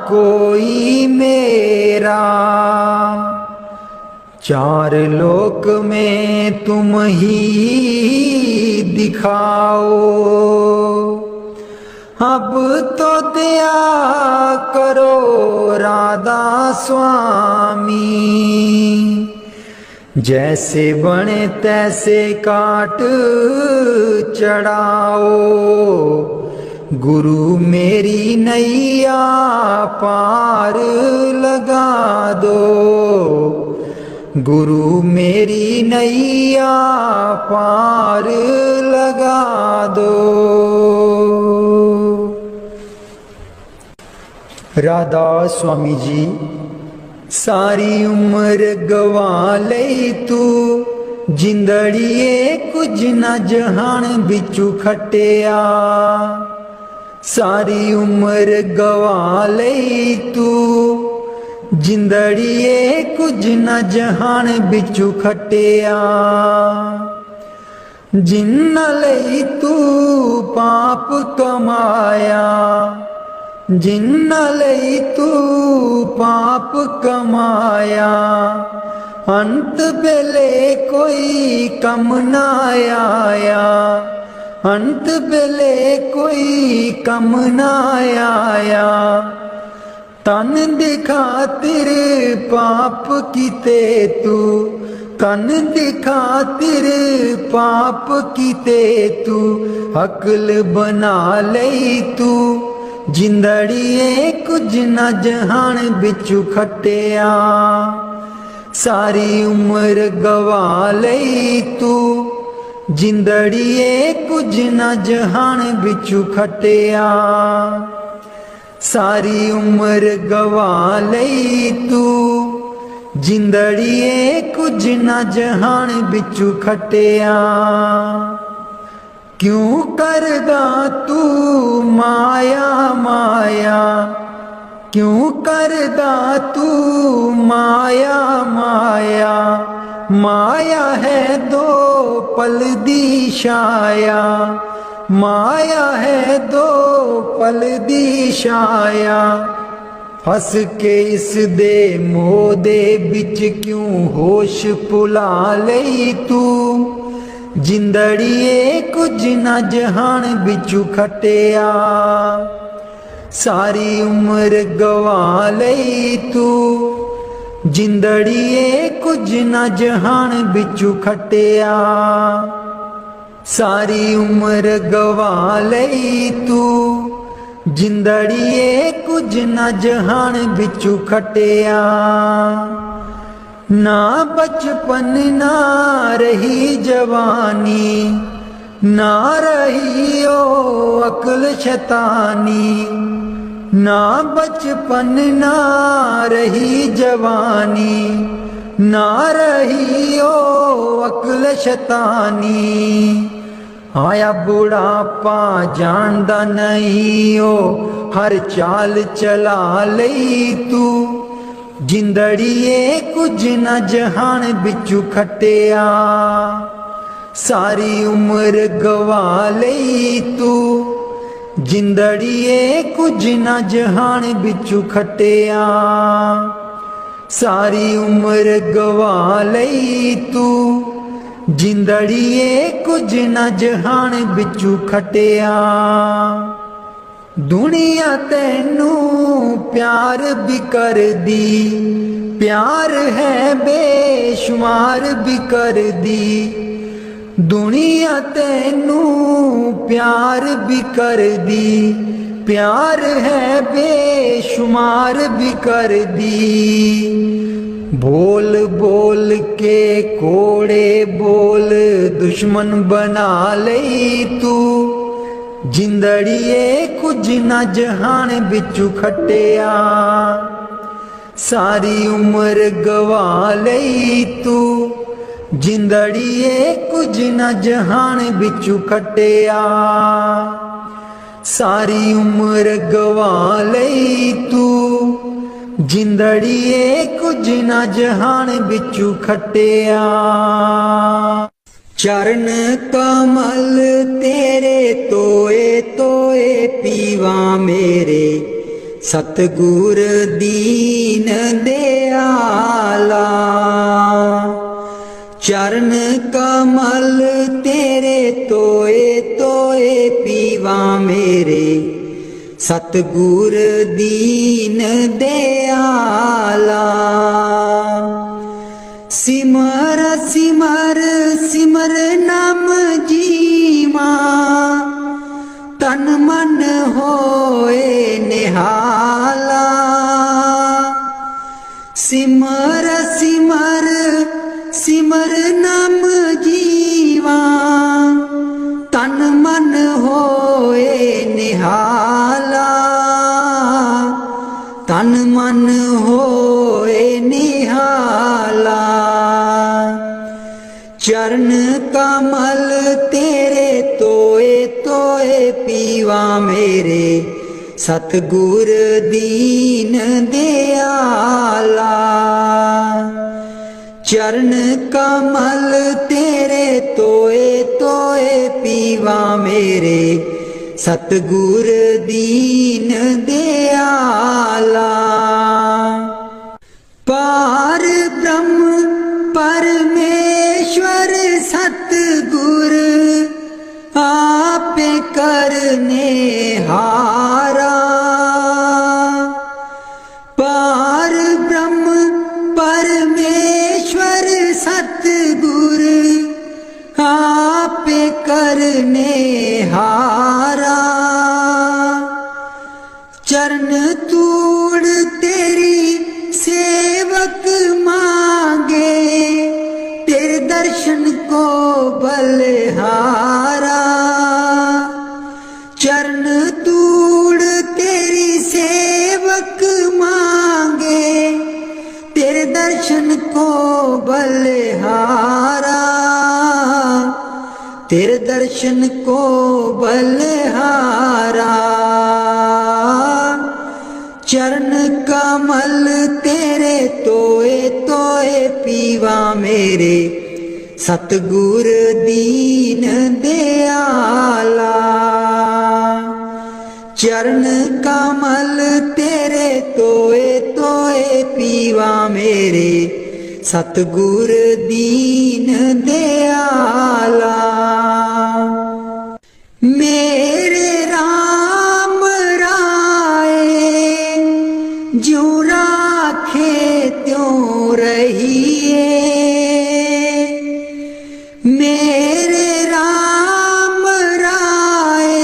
कोई मेरा, चार लोक में तुम ही दिखाओ, अब तो दया करो राधा स्वामी। जैसे बने तैसे काट चढ़ाओ, गुरु मेरी नैया पार लगा दो, गुरु मेरी नैया पार लगा दो। राधा स्वामी जी सारी उम्र गवा लई तू, जिंदड़िए कुछ न जहान बिचू खटिया। सारी उम्र गवा लई तू, जिंदड़िए कुछ न जहान बिचू खटिया। जिन्ना लई तू पाप कमाया, जिन्ना लई तू पाप कमाया। अंत बेले कोई कम ना आया, अंत बेले कोई कम ना आया। तन दी खातिर पाप कीते तू, तन दी खातिर पाप कीते तू। अकल बना लई तू, जिंदड़िए कुछ न जहान बिचू खटिया। सारी उम्र गवा लई तू, जिंदड़िए कुछ न जहान बिचू खटिया। सारी उम्र गवा लई तू, जिंदड़िए कुछ न जहान बिचू खटिया। क्यों करदा तू माया माया, क्यों करदा तू माया माया। माया है दो पल दी छाया, माया है दो पल दी छाया। हस के इस दे मोह दे बिच क्यों होश भुला लई तू। जिंदड़िए कुछ न जहान बिचू खटिया। सारी उम्र गवा लई तू, जिंदड़िए कुछ न जहान बिचू खटिया। सारी उम्र गवा लई तू, जिंदड़िए कुछ न जहान बिचू खटिया। ना बचपन ना रही जवानी, ना रही ओ अक्ल शैतानी। ना बचपन ना रही जवानी, ना रही ओ अक्ल शैतानी। आया बुढ़ापा जानदा नहीं ओ हर चाल चला लई तू। जिंदड़िए कुछ न जहान बिचू खटिया। सारी उम्र गवा लई तू, जिंदड़िए कुछ न जहान बिचू खटिया। सारी उम्र गवा लई तू, जिंदड़िए कुछ न जहान बिचू खटिया। दुनिया तैनू प्यार भी कर दी, प्यार है बेशुमार भी कर दी। दुनिया तैनू प्यार भी कर दी, प्यार है बेशुमार भी कर दी। बोल बोल के कोड़े बोल दुश्मन बना लई तू। जिंदड़िए कुछ न जहान बिचू खटिया। सारी उम्र गवा लई तू, जिंदड़िए कुछ न जहान बिचू खटिया। सारी उम्र गवा लई तू, जिंदड़िए कुछ न जहान बिचू खटिया। चरण कमल तेरे तोए तोए पीवा मेरे, सतगुर दीन दयाला। चरण कमल तेरे तोए तोए पीवा मेरे, सतगुर दीन दयाला। सिमर सिमर सिमर नाम जीवा, तन मन होए निहाला। सिमर सिमर सिमर नाम जीवा, तन मन होए निहाला। तन मन होए निहाला। चरण कमल तेरे तोए तोए पीवा मेरे, सतगुर दीन दयाला। चरण कमल तेरे तोए तोए पीवा मेरे, सतगुर दीन दयाला। पार ब्रह्म परमेश्वर सतगुर, आपे करने हारा। पार ब्रह्म परमेश्वर सतगुर, आपे करने हारा। चरण तूड़ तेरी सेवक मांगे, तेरे दर्शन को बलिहारा। चरण तूड़ तेरी सेवक मांगे, तेरे दर्शन को बलिहारा। तेरे दर्शन को बलिहारा। चरण कमल तेरे तोए तोए पीवा मेरे, सतगुर दीन दयाला। चरण कमल तेरे तोए तोए पीवा मेरे, सतगुर दीन दयाला। मेरे राम राय ज्यों राखे त्यों रहिए। मेरे राम राय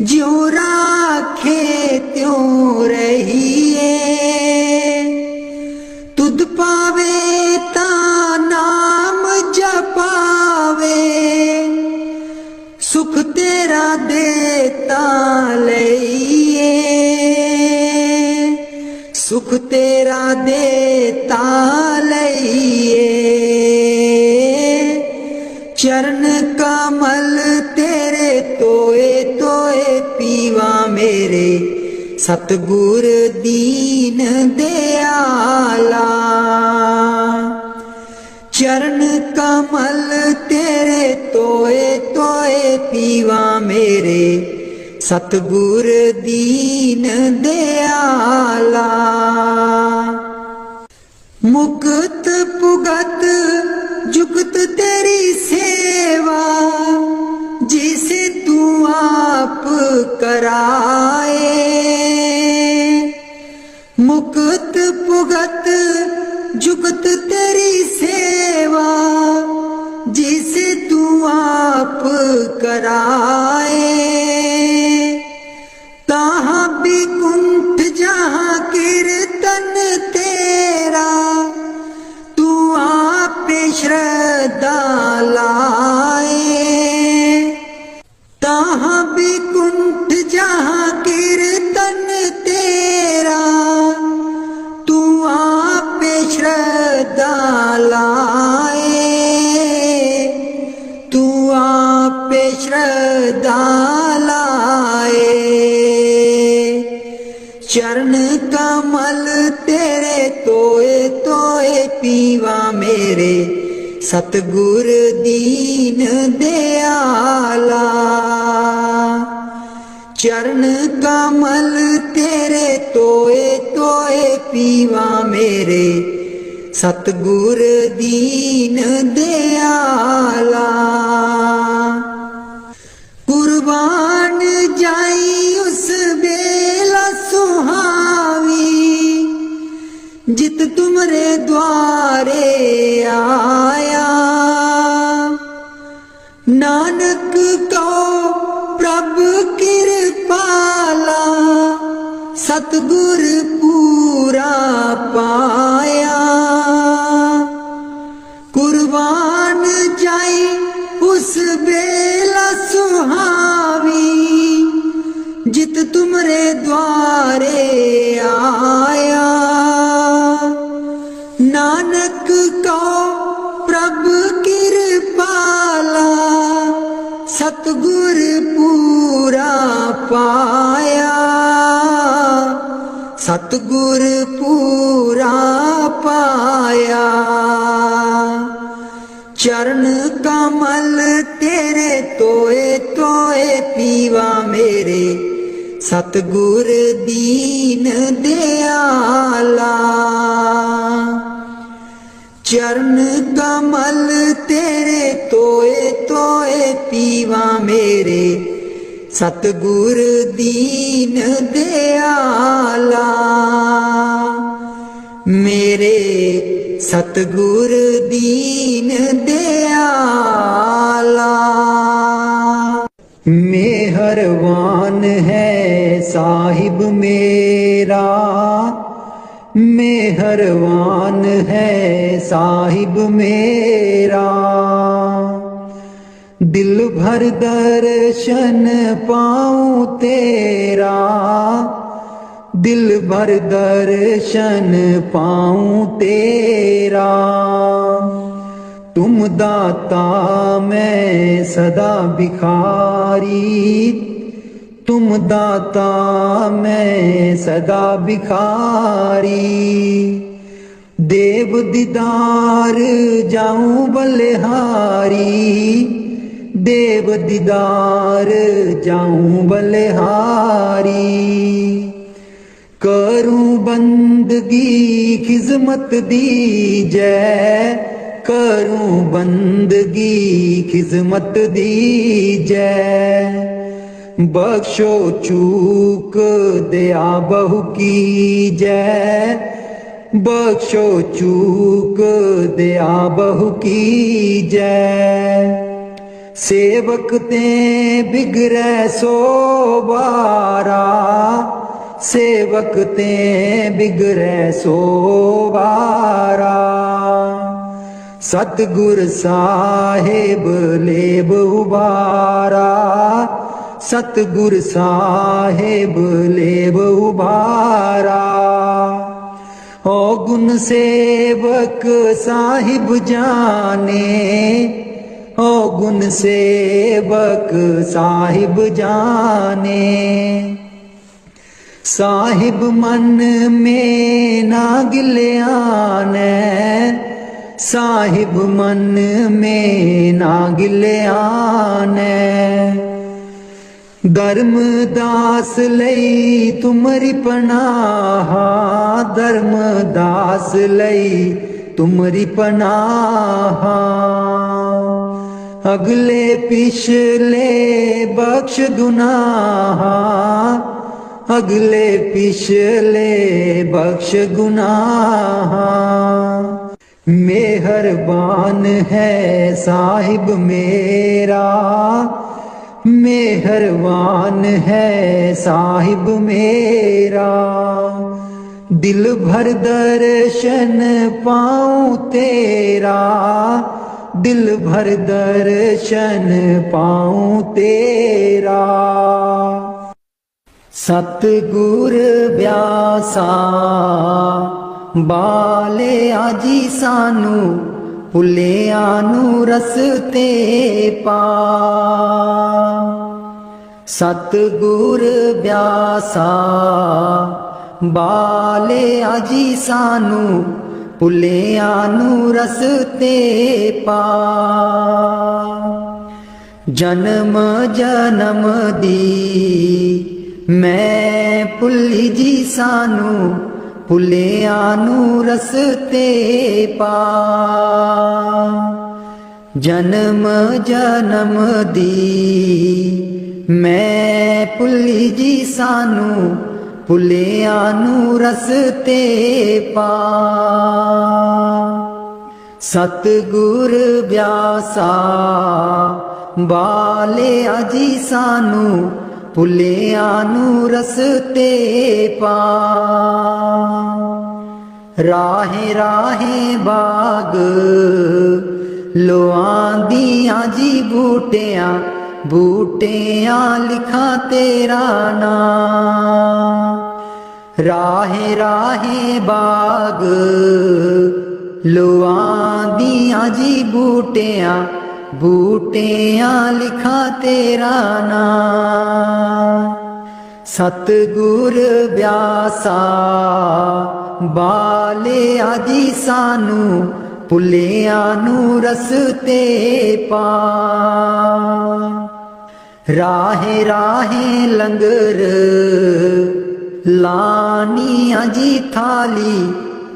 ज्यों राखे त्यों रहिए। तुध पावे ता नाम जपावे, सुख तेरा देता लइए। सुख तेरा देता लइए। चरण कमल तेरे तोए तोए पीवा मेरे, सतगुर दीन दयाला। चरण कमल तेरे तोए तोए पीवा मेरे, सतगुर दीन दयाला। मुक्त पुगत जुगत तेरी सेवा, जिसे तू आप कराए। मुक्त पुगत जुगत तेरी सेवा, जिसे तू आप कराए। तहाँ भी कुंठ जहाँ कीर्तन तेरा, तू आप श्रद्धा लाए। तहाँ भी कुंठ जहाँ कीर्तन तेरा, तू आप श्रद्धा लाए। तू आप श्रद्धा लाए। चरण कमल तेरे तोए तोए पीवा मेरे, सतगुर दीन दयाला। चरण कमल तेरे तोए तोए पीवा मेरे, सतगुर दीन दयाला। कुर्बान जाई उस बेला सुहावी, जित तुमरे द्वारे आया। नानक को प्रभ कृपाला, सतगुर पूरा पाया। कुर्बान जाई उस बेला सुहावी, जित तुमरे द्वारे आया। नानक को प्रभ कृपाला, सतगुर पूरा पाया। सतगुर पूरा पाया। चरण कमल तेरे तोए तोए पीवा मेरे, सतगुर दीन दयाला। चरण कमल तेरे तोए तोए पीवा मेरे, सतगुर दीन दयाला। मेरे सतगुर दीन दयाला। मेहरबान है साहिब मेरा, मेहरबान है साहिब मेरा। दिल भर दर्शन पाऊं तेरा, दिल भर दर्शन पाऊं तेरा। तुम दाता मैं सदा भिखारी, तुम दाता मैं सदा भिखारी। देव दीदार जाऊं बलिहारी, देव दीदार जाऊं बलिहारी। करूं बंदगी खिजमत दीजै, करूं बंदगी खिजमत दीजै। बख्शो चूक दया बहु कीजै, बख्शो चूक दया बहु कीजै। सेवक ते बिगड़ै सो बारा, सेवक ते बिगड़ै सो बारा। सतगुर साहिब लेब उबारा, सतगुर साहिब लेब उबारा। ओ गुण सेवक साहिब जाने, ओ गुण सेवक साहिब जाने। साहिब मन में ना गिल्याने, साहिब मन में ना गिल्याने। धर्मदास लई तुमरी पनाह, धर्मदास लई तुमरी पनाह। अगले पिछले बख्श गुनाह, अगले पिछले बख्श गुनाह। मेहरबान है साहिब मेरा, मेहरबान है साहिब मेरा। दिल भर दर्शन पाऊं तेरा, दिल भर दर्शन पाऊं तेरा। सतगुर ब्यासा बाले आजी सानू, भुलिया नू रस्ते पा। सतगुर ब्यासा बाले आजी सानू, भुलिया नू रस्ते पा। जन्म जन्म दी मैं भुल्ली जी सानू भुलिया नू रस्ते पा। जन्म जन्म दी मैं भुल्ली जी सानू भुलिया नू रस्ते पा। सतगुर व्यासा बाले अजी सानू भुलिया नू रस्ते पा। राहे राहे बाग लोआं दियां जी बूटियां बूटियां लिखा तेरा नाम। राहे राहे बाग लोआं दियां जी बूटियां बूटियां लिखा तेरा नाम। सतगुर व्यासा बाले आजी सानू भुलिया नू रस्ते पा। राहे राहे लंगर लानिया जी थाली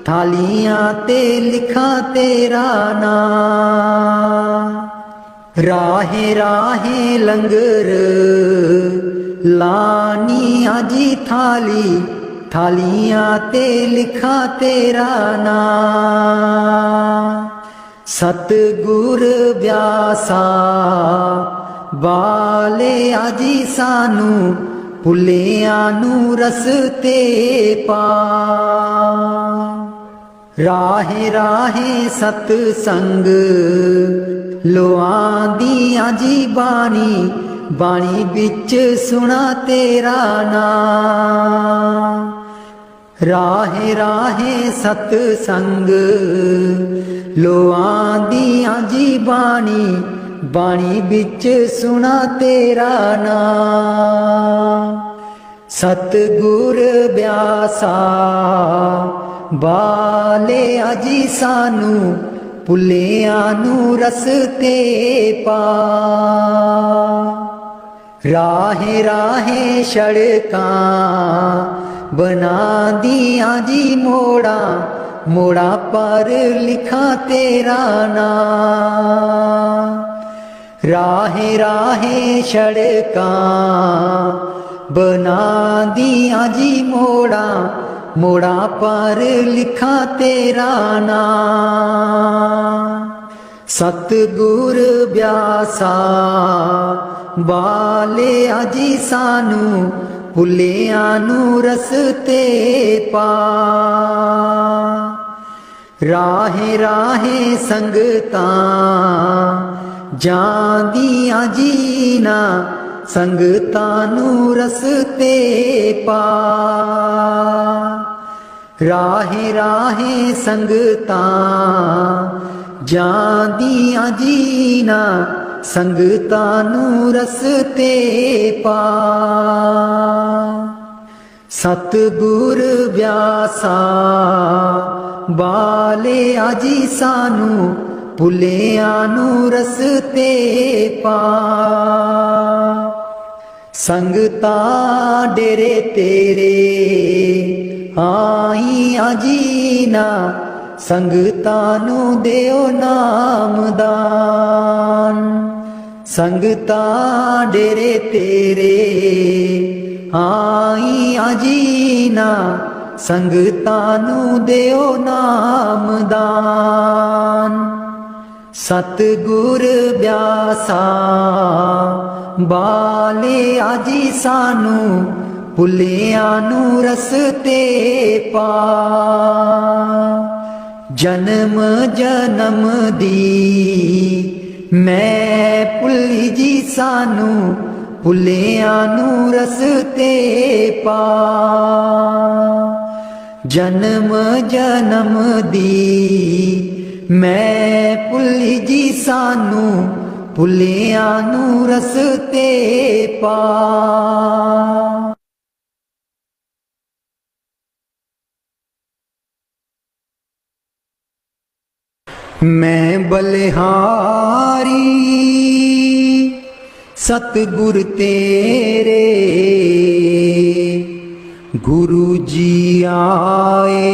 थालियां ते लिखा तेरा नाम। राहे राहे लंगर लानिया जी थाली थालियां ते लिखा तेरा नाम। सतगुर व्यासा बाले आजी सानू भुलिया नू रस्ते पा। राहे राहे सतसंग लोआं दियां जी बाणी बाणी बिच सुना तेरा नाम। राहे राहे सतसंग लोआं दियां जी बाणी बाणी बिच सुना तेरा नाम। सतगुर व्यासा बाले आजी सानू भुलिया नू रस्ते पा। राहे राहे सड़कां बना दियां जी मोड़ा मोड़ा पर लिखा तेरा नाम। राहे राहे सड़कां बना दियां जी मोड़ा मोड़ा पर लिखा तेरा नाम। सतगुर व्यासा बाले आजी सानू भुलिया नू रस्ते पा। राहे राहे संगतां जांदियां जीना संगतां नू रस्ते पा। राहे राहे संगतां जांदियां जीना संगतां नू रस्ते पा। सतगुर व्यासा बाले आजी सानू भुलिया नू रस्ते पा। संगतां डेरे तेरे आईयां जीना संगतां नू देओ नामदान। संगतां डेरे तेरे आईयां जीना संगतां नू देओ नामदान। सतगुर व्यासा बाले आजी सानू भुलिया नू रस्ते पा। जन्म जन्म दी मैं भुल्ली जी सानू भुलिया नू रस्ते पा। जन्म जन्म दी मैं भुल्ली जी सानू भुलिया नू रस्ते पा। मैं बलिहारी सतगुर तेरे गुरु जी आए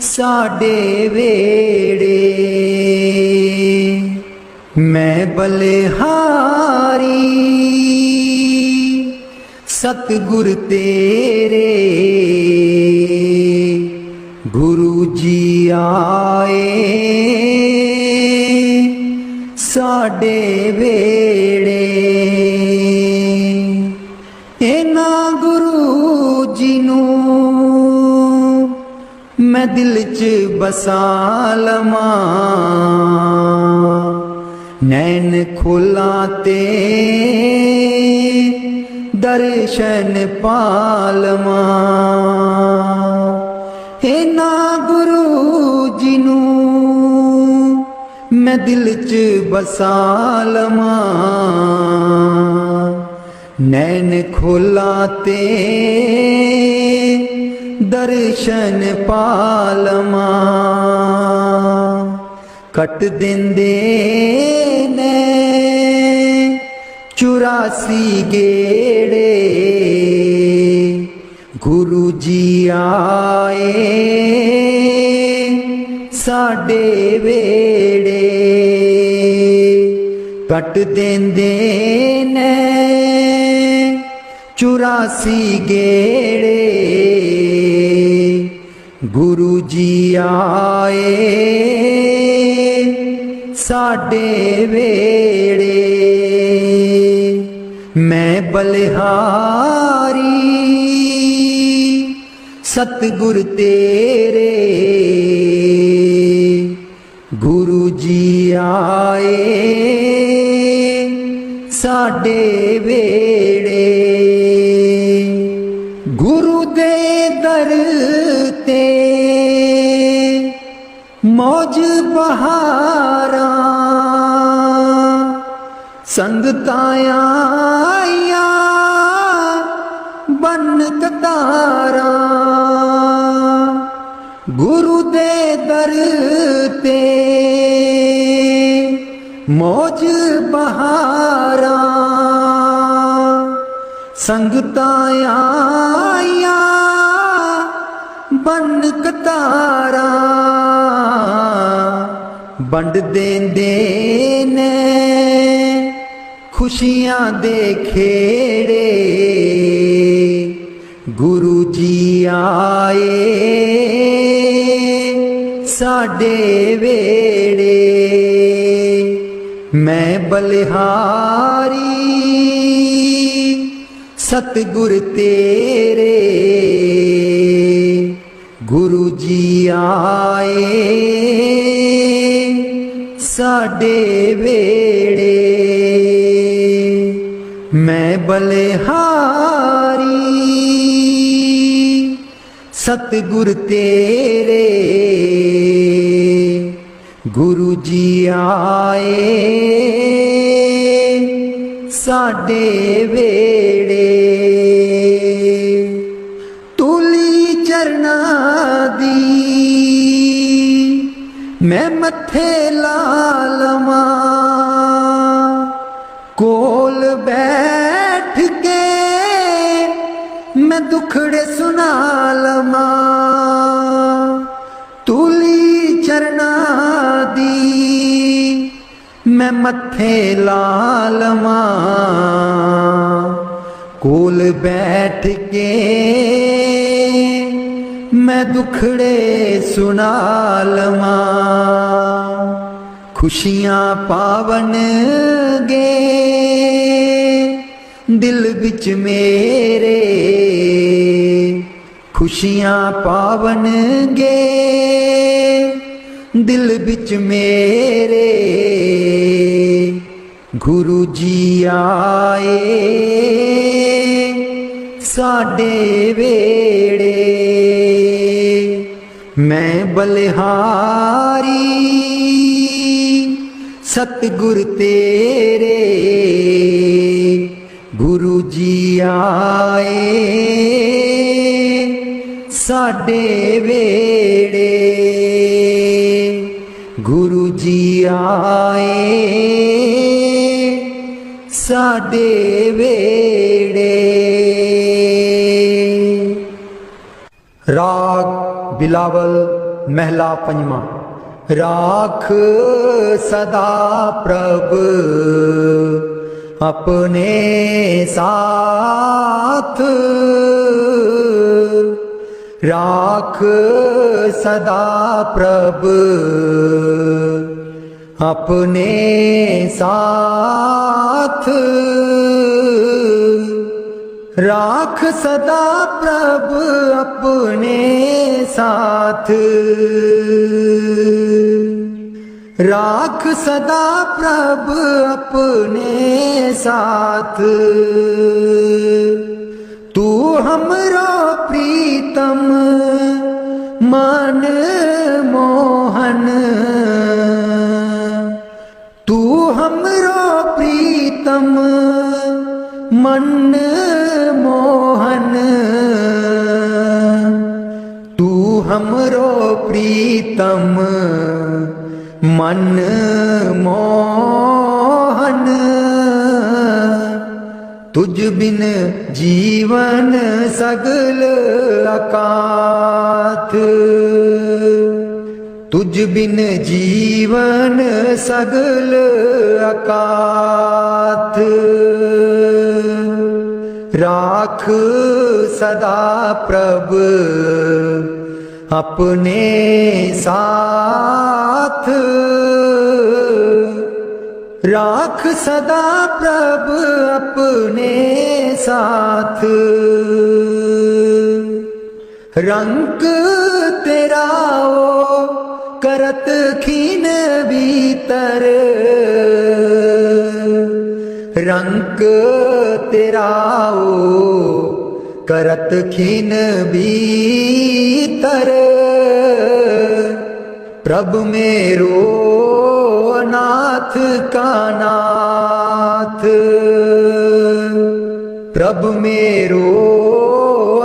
साडे वेड़े। मैं बलिहारी सतगुर तेरे गुरु जी आए साडे वेड़े। इना गुरु जी नूं मैं दिल च बसा लवां, नैन खोला ते दर्शन पालवां। इना गुरु जी नूं मैं दिल च बसा लवां, नैन खोला ते दर्शन पालवां। कट देंदे ने 84 गेड़े गुरु जी आए साडे वेड़े। कट देंदे ने 84 गेड़े गुरु जी आए साडे वेड़े। मैं बलिहारी सतगुर तेरे गुरु जी आए साडे वेड़े। गुरु दे दर ते मौज बहारा संगतां आईयां बन कतारा। गुरु दे दर ते मौज बहारा संगतां आईयां बन कतारा। बंड देंदे ने खुशियां दे खेड़े गुरु जी आए साडे वेड़े। मैं बलिहारी सतगुर तेरे गुरु जी आए साडे वेड़े। मैं बलिहारी सतगुर तेरे गुरु जी आए साडे वेड़े। तुली चरना दी मैं मथे ला लवां, कोल बैठ के मैं दुखड़े सुना लवां। तुली चरना दी मैं मथे ला लवां, कोल बैठ के मैं दुखड़े सुना लवां। खुशियां पावन गे दिल विच मेरे, खुशियां पावन गे दिल विच मेरे। गुरु जी आए साडे वेड़े। मैं बलिहारी सतगुर तेरे गुरु जी आए साडे वेड़े। गुरु जी आए साडे वेड़े। राग बिलावल महला पंजवा। राख सदा प्रभ अपने साथ, राख सदा प्रभ अपने साथ, राख सदा प्रभ अपने साथ, राख सदा प्रभ अपने साथ। तू हमरो प्रीतम मन मोहन, तू हमरो प्रीतम मन मोहन, तू हमरो प्रीतम मन मोहन। तुझ बिन जीवन सगल अकाथ, तुझ बिन जीवन सगल अकाथ। राख सदा प्रभ अपने साथ, राख सदा प्रभ अपने साथ। रंग तेरा ओ करत खीन भीतर, रंग तेरा ओ करत खीन भीतर। प्रभु मेरो नाथ का नाथ, प्रभु मेरो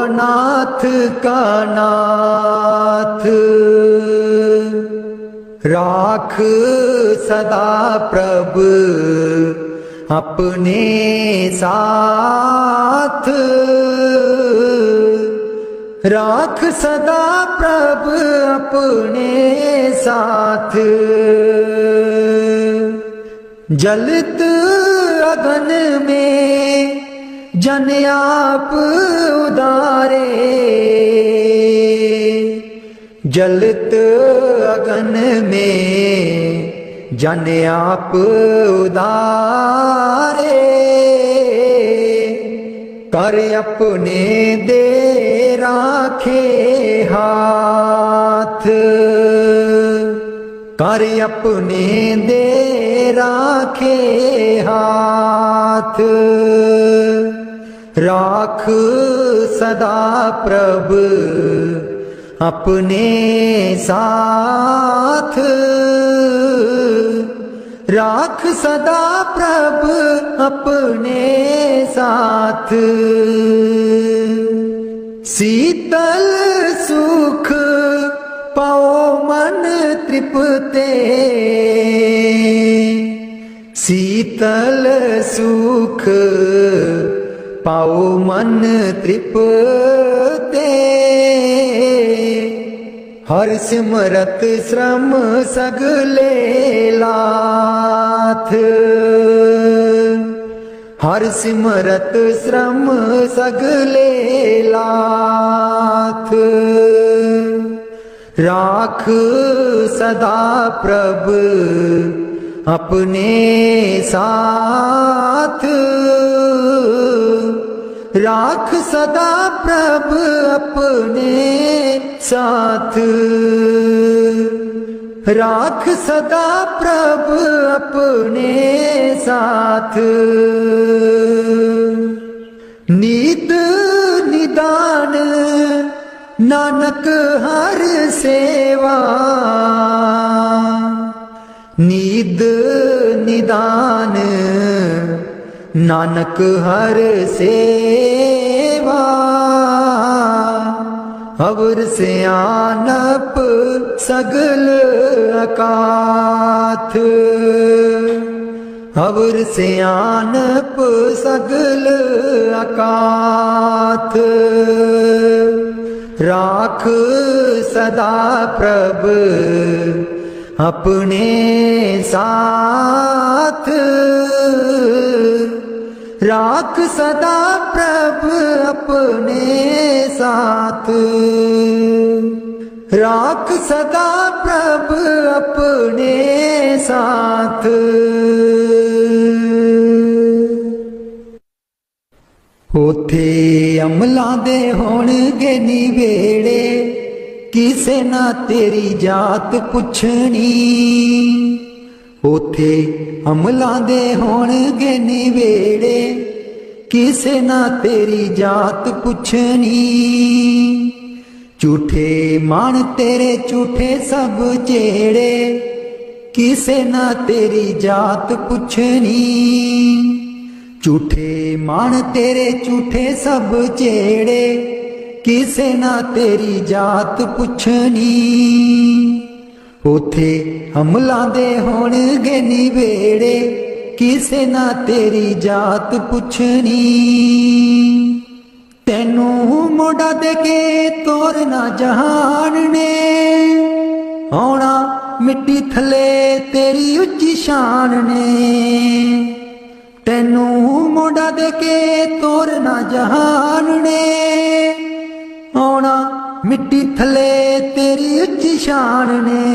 नाथ का नाथ। राख सदा प्रभ अपने साथ, राख सदा प्रभ अपने साथ। जलत अगन में जन आप उदारे, जलत अगन में जन आप उदारे। कर अपने दे राखे हाथ, कर अपने दे राखे हाथ। राख सदा प्रभ अपने साथ, राख सदा प्रभ अपने साथ। शीतल सुख पाओ मन तृप्ते, शीतल सुख पाओ मन तृप्ते। हर सिमरत श्रम सगले लाथ, हर सिमरत श्रम सगले लाथ। राख सदा प्रभ अपने साथ, राख सदा प्रभ अपने साथ, राख सदा प्रभ अपने साथ। नीत निदान नानक हर सेवा, नीद निदान नानक हर सेवा। अवर सियानप सगल अकाथ, अवर सियानप सगल अकाथ, राख सदा प्रभ अपने साथ, राख सदा प्रभ अपने साथ, राख सदा प्रभ अपने साथ। उथे अमलां दे होणगे निवेड़े, किसे ना तेरी जात पुछनी। उथे अमलां दे होणगे निवेड़े, किसे ना तेरी जात पुछनी। झूठे मान तेरे झूठे सब चेड़े, किसे ना तेरी जात पुछनी। झूठे मान तेरे झूठे सब चेड़े, किसे ना तेरी जात पुछनी। उथे अमलां दे होणगे निवेड़े, किसे ना तेरी जात पुछनी। तैनू मोड़ा दे के तोरना जहान ने, आउणा मिट्टी थले तेरी उच्ची शान ने। तैनू मोड़ा दे के तोरना जहान ने, आउणा मिट्टी थले तेरी उच्ची शान ने।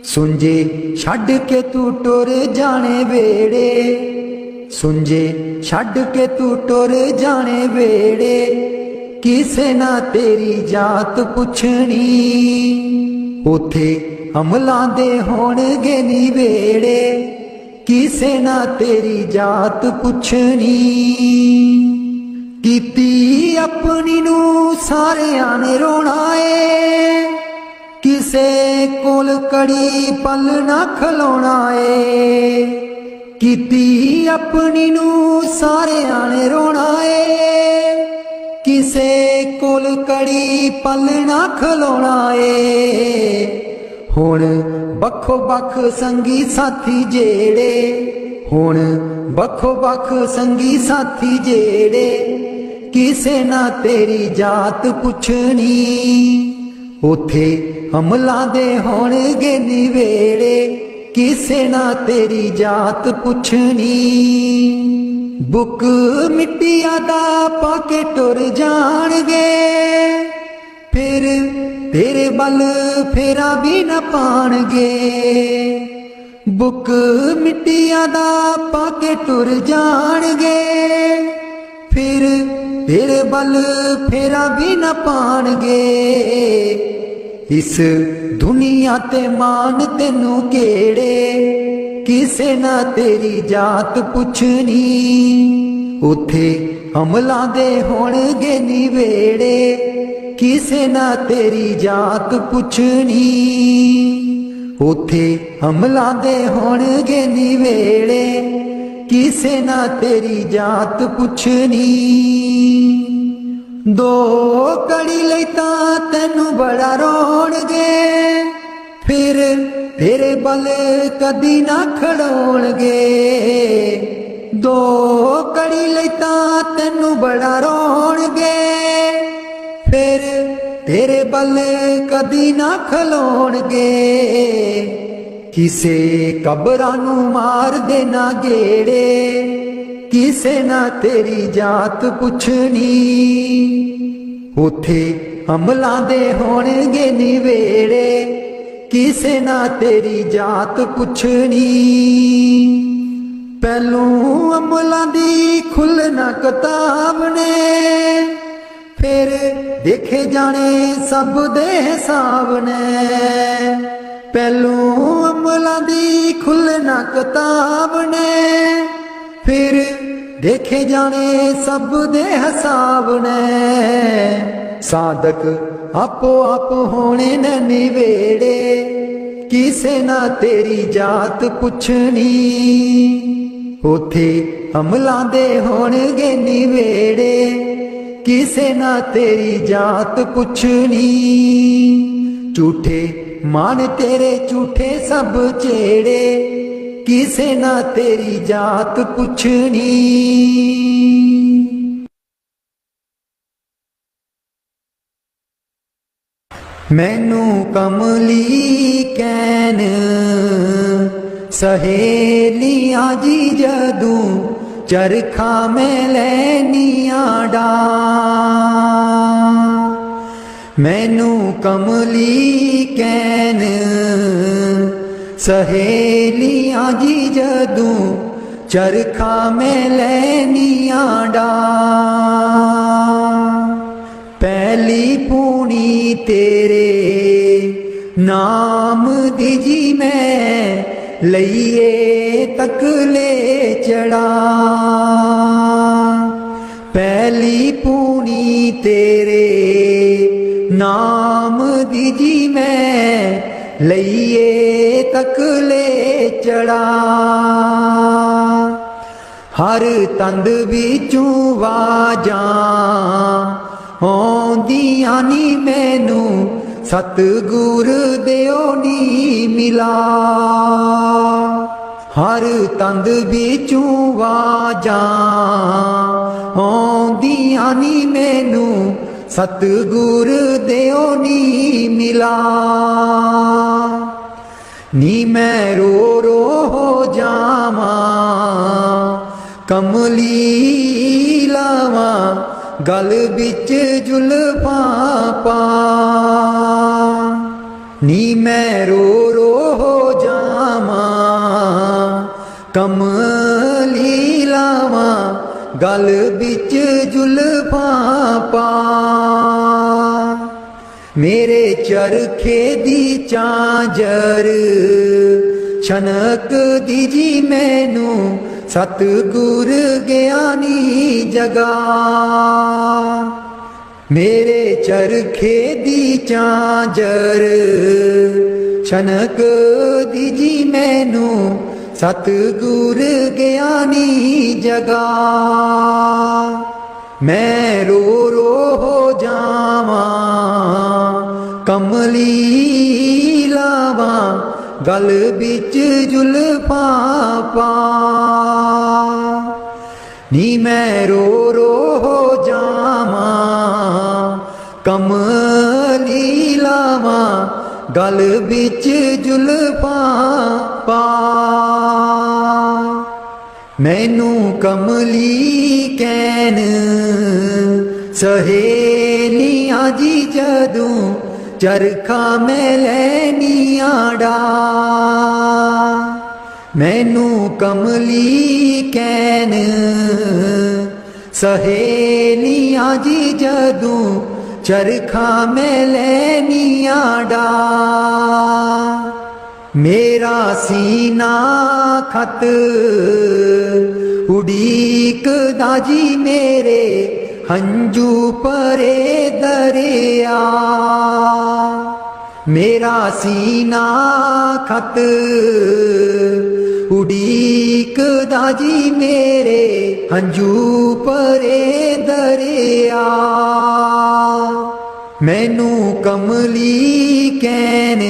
सुंजे छड्ड के तू टुर जाने वेड़े, सुंजे छड्ड के तू टुर जाने वेड़े, किसे ना तेरी जात पुछनी। उथे अमलां दे होणगे निवेड़े, किसे ना तेरी जात पुछनी। कीती अपनी नू सारियां ने रोना ए, किसे कोल कड़ी पल ना खलोना ए। कीती अपनी नू सारियां ने रोना ए, किसे कोल कड़ी पल ना खलोना ए। हुण बखो बख संगी साथी जेड़े, हुण बखो बख संगी साथी जेड़े, किसे ना तेरी जात पुछनी। उथे अमलां दे होणगे निवेड़े, किसे ना तेरी जात पुछनी। बुक मिट्टिया दा पाके टुर जाणगे, फिर तेरे बल फेरा भी न पाणगे। बुक मिट्टिया दा पाके टुर जाणगे, फिर तेरे बल फेरा भी न पाणगे। इस दुनिया ते मान तेनू केड़े, किसे ना तेरी जात पुछनी। उथे अमलां दे होणगे निवेड़े, किसे ना तेरी जात पुछनी। उथे अमलां दे होणगे निवेड़े, किसे ना तेरी जात पुछनी। दो कड़ी लई तां तैनू बड़ा रोणगे, फिर तेरे बल कदी ना खड़ोणगे। दो कड़ी लई तां तैनू बड़ा रोणगे, फिर तेरे बल कदी ना खलोणगे। किसे कबरां नू मार देना गेड़े, किसे ना तेरी जात पुछनी। उथे अमलां दे होणगे निवेड़े, किसे ना तेरी जात पुछनी। पहलू अमलां दी खुलना किताब ने, फिर देखे जाने सब दे हिसाब ने। पहलू अमलां दी खुलना किताब ने, फिर देखे जाने सब दे हिसाब ने। साधक आपो आप होने न निवेड़े, किसे ना तेरी जात पुछनी। उथे अमलां दे होणगे निवेड़े, किसे ना तेरी जात पुछनी। झूठे मान तेरे झूठे सब चेड़े, किसे ना तेरी जात पुछनी। मैनू कमली कैन सहेलियां जी जदूं चरखा मैं लैनियां डा। मैनू कमली कैन सहेलियां जी जदूं चरखा मैं लैनियां डा। पहली पूनी तेरे नाम दी जी मैं लईए तकले चढ़ा। पहली पूनी तेरे नाम दी जी मैं लईए तकले चढ़ा। हर तंद विचों वाजां आउंदियां नी मैनू सतगुर दिओ नी मिला। हर तंद विचों वाजां आउंदियां नी मैनू सतगुर दिओ नी मिला। नी मैं रो रो हो जावां कमली लावां गल बिच जुल्फां पा। नी मैं रो रो हो जावां कमली लावां गल बिच जुल्फां पा। मेरे चरखे दी झांझर छनक दी जी मैनू सतगुर ज्ञानी जगा। मेरे चरखे दी झांझर छनक दी जी मैनू सतगुर ज्ञानी जगा। मैं रो रो हो जावां कमली लावां गल बिच जुल्फां पा। नी मैं रो रो हो जावां कमली लावां गल बिच जुल्फां पा। मैनू कमली कैन सहेलियां जी जदूं चरखा मैं लैनियां डा। मैनू कमली कैन सहेलियां जी जदूं चरखा मैं लैनियां डा। मेरा सीना खत उड़ीकदा जी मेरे हंजू परे दरिया। मेरा सीना खत उड़ीकदा जी मेरे हंजू परे दरिया। मैनू कमली कैन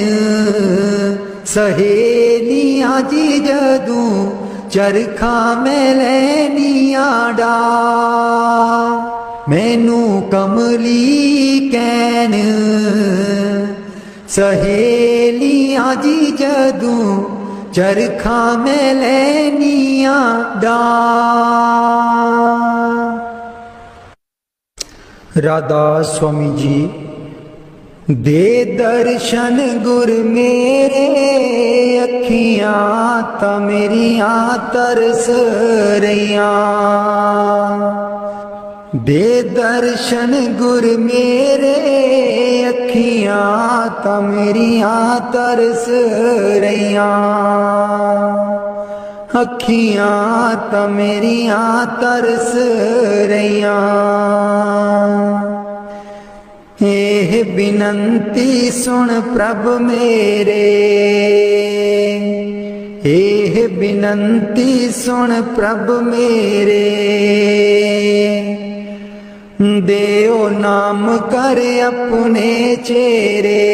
सहेलियां जी जदूं चरखा मैं लैनियां डा। मैनू कमली कैन सहेलियां जी जदूं चरखा मैं लैनियां डा। राधा स्वामी जी दे दर्शन गुर मेरे अखियां ता मेरियां तरस रहियां। दे दर्शन गुर मेरे अखियां ता मेरियां तरस रहियां। अखियां ता मेरियां तरस रहियां। एह बिनंती सुन प्रभ मेरे। एह बिनंती सुन प्रभ मेरे। देओ नाम कर अपने चेरे।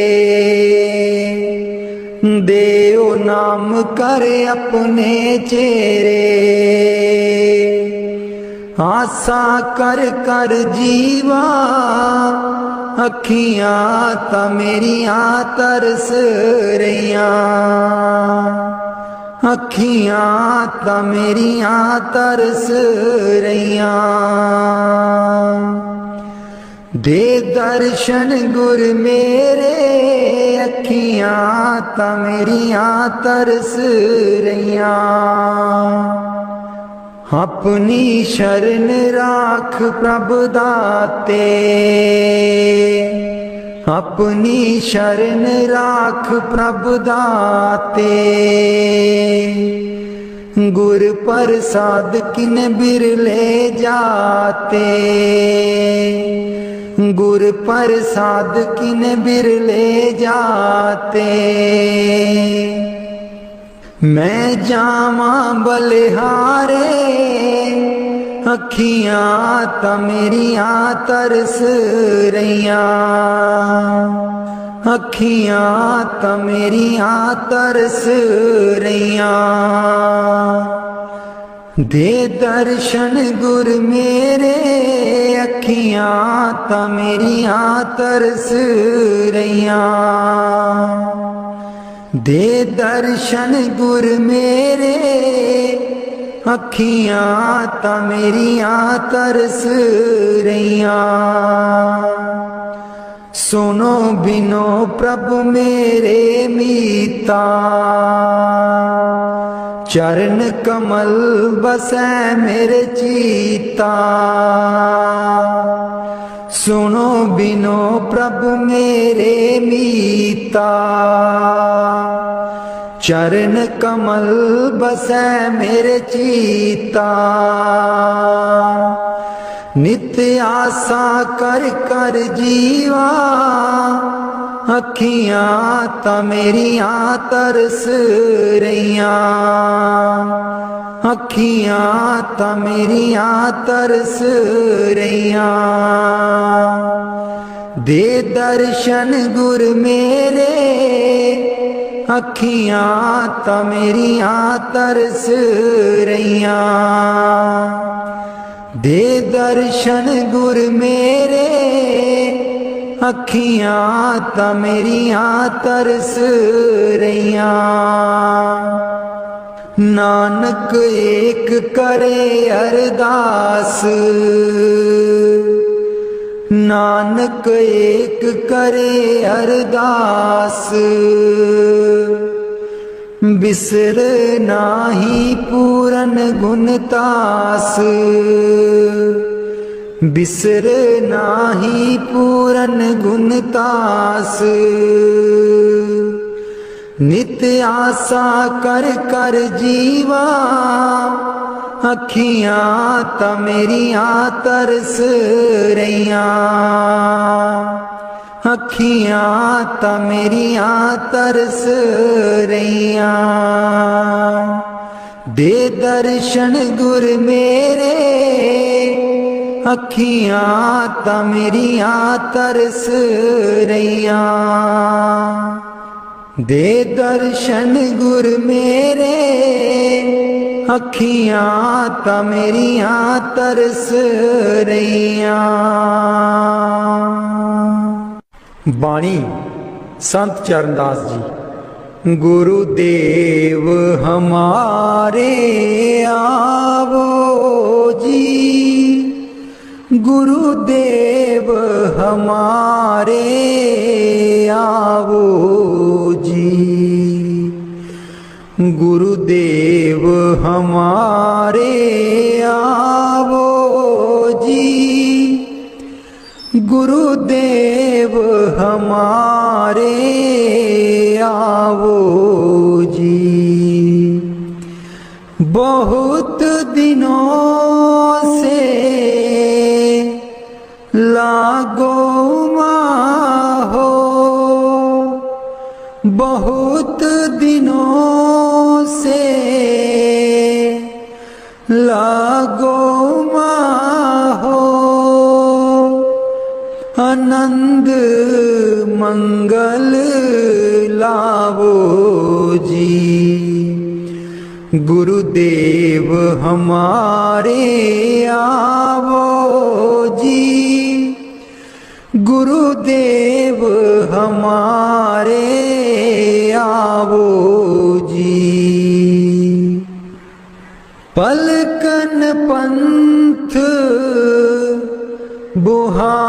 देओ नाम कर अपने चेरे। आसा कर कर जीवा अखियां ता मेरियां तरस रहियां। अखियां ता मेरियां तरस रहियां। दे दर्शन गुर मेरे अखियां ता मेरियां तरस रहियां। अपनी शरण राख प्रभ दाते। अपनी शरण राख प्रभ दाते। गुर प्रसाद किन बिरले जाते। गुर प्रसाद किन बिरले जाते। मैं जावा बलिहारे अखियां ता मेरियां तरस रहियां। अखियां ता मेरियां तरस रहियां। दे दर्शन गुर मेरे अखियां ता मेरियां तरस रहियां। दे दर्शन गुर मेरे अखियां ता मेरियां तरस रहियां। सुनो बिनो प्रभु मेरे मीता। चरण कमल बसै मेरे चीता। सुनो बिनो प्रभु मेरे मीता। चरण कमल बसै मेरे चीता। नित्य आसा कर कर जीवा अखियां ता मेरियां तरस रहियां। अखियां ता मेरियां तरस रहियां। दे दर्शन गुर मेरे अखियां ता मेरियां तरस रहियां। दे दर्शन गुर मेरे अखियां ता मेरियां तरस रहियां। नानक एक करे अरदास। नानक एक करे अरदास। बिसर नाही पूरन गुणतास। बिसर नाही पूरन गुणतास। नित्य आसा कर कर जीवा अखियां ता मेरियां तरस रहियां। अखियां ता मेरियां तरस रहियां। दे दर्शन गुर मेरे अखियां ता मेरियां तरस रहियां। दे दर्शन गुर मेरे अखियां ता मेरियां तरस रहियां। बाणी संत चरणदास जी। गुरुदेव हमारे आवो जी। गुरुदेव हमारे आवो जी। गुरुदेव हमारे आवो जी। गुरुदेव हमारे आवो जी। बहुत दिनों से लागो माहो। बहुत दिनों से लागो माहो। आनंद मंगल लावो जी। गुरुदेव हमारे आवो जी, गुरुदेव हमारे आवो जी। पलकन पंथ बुहा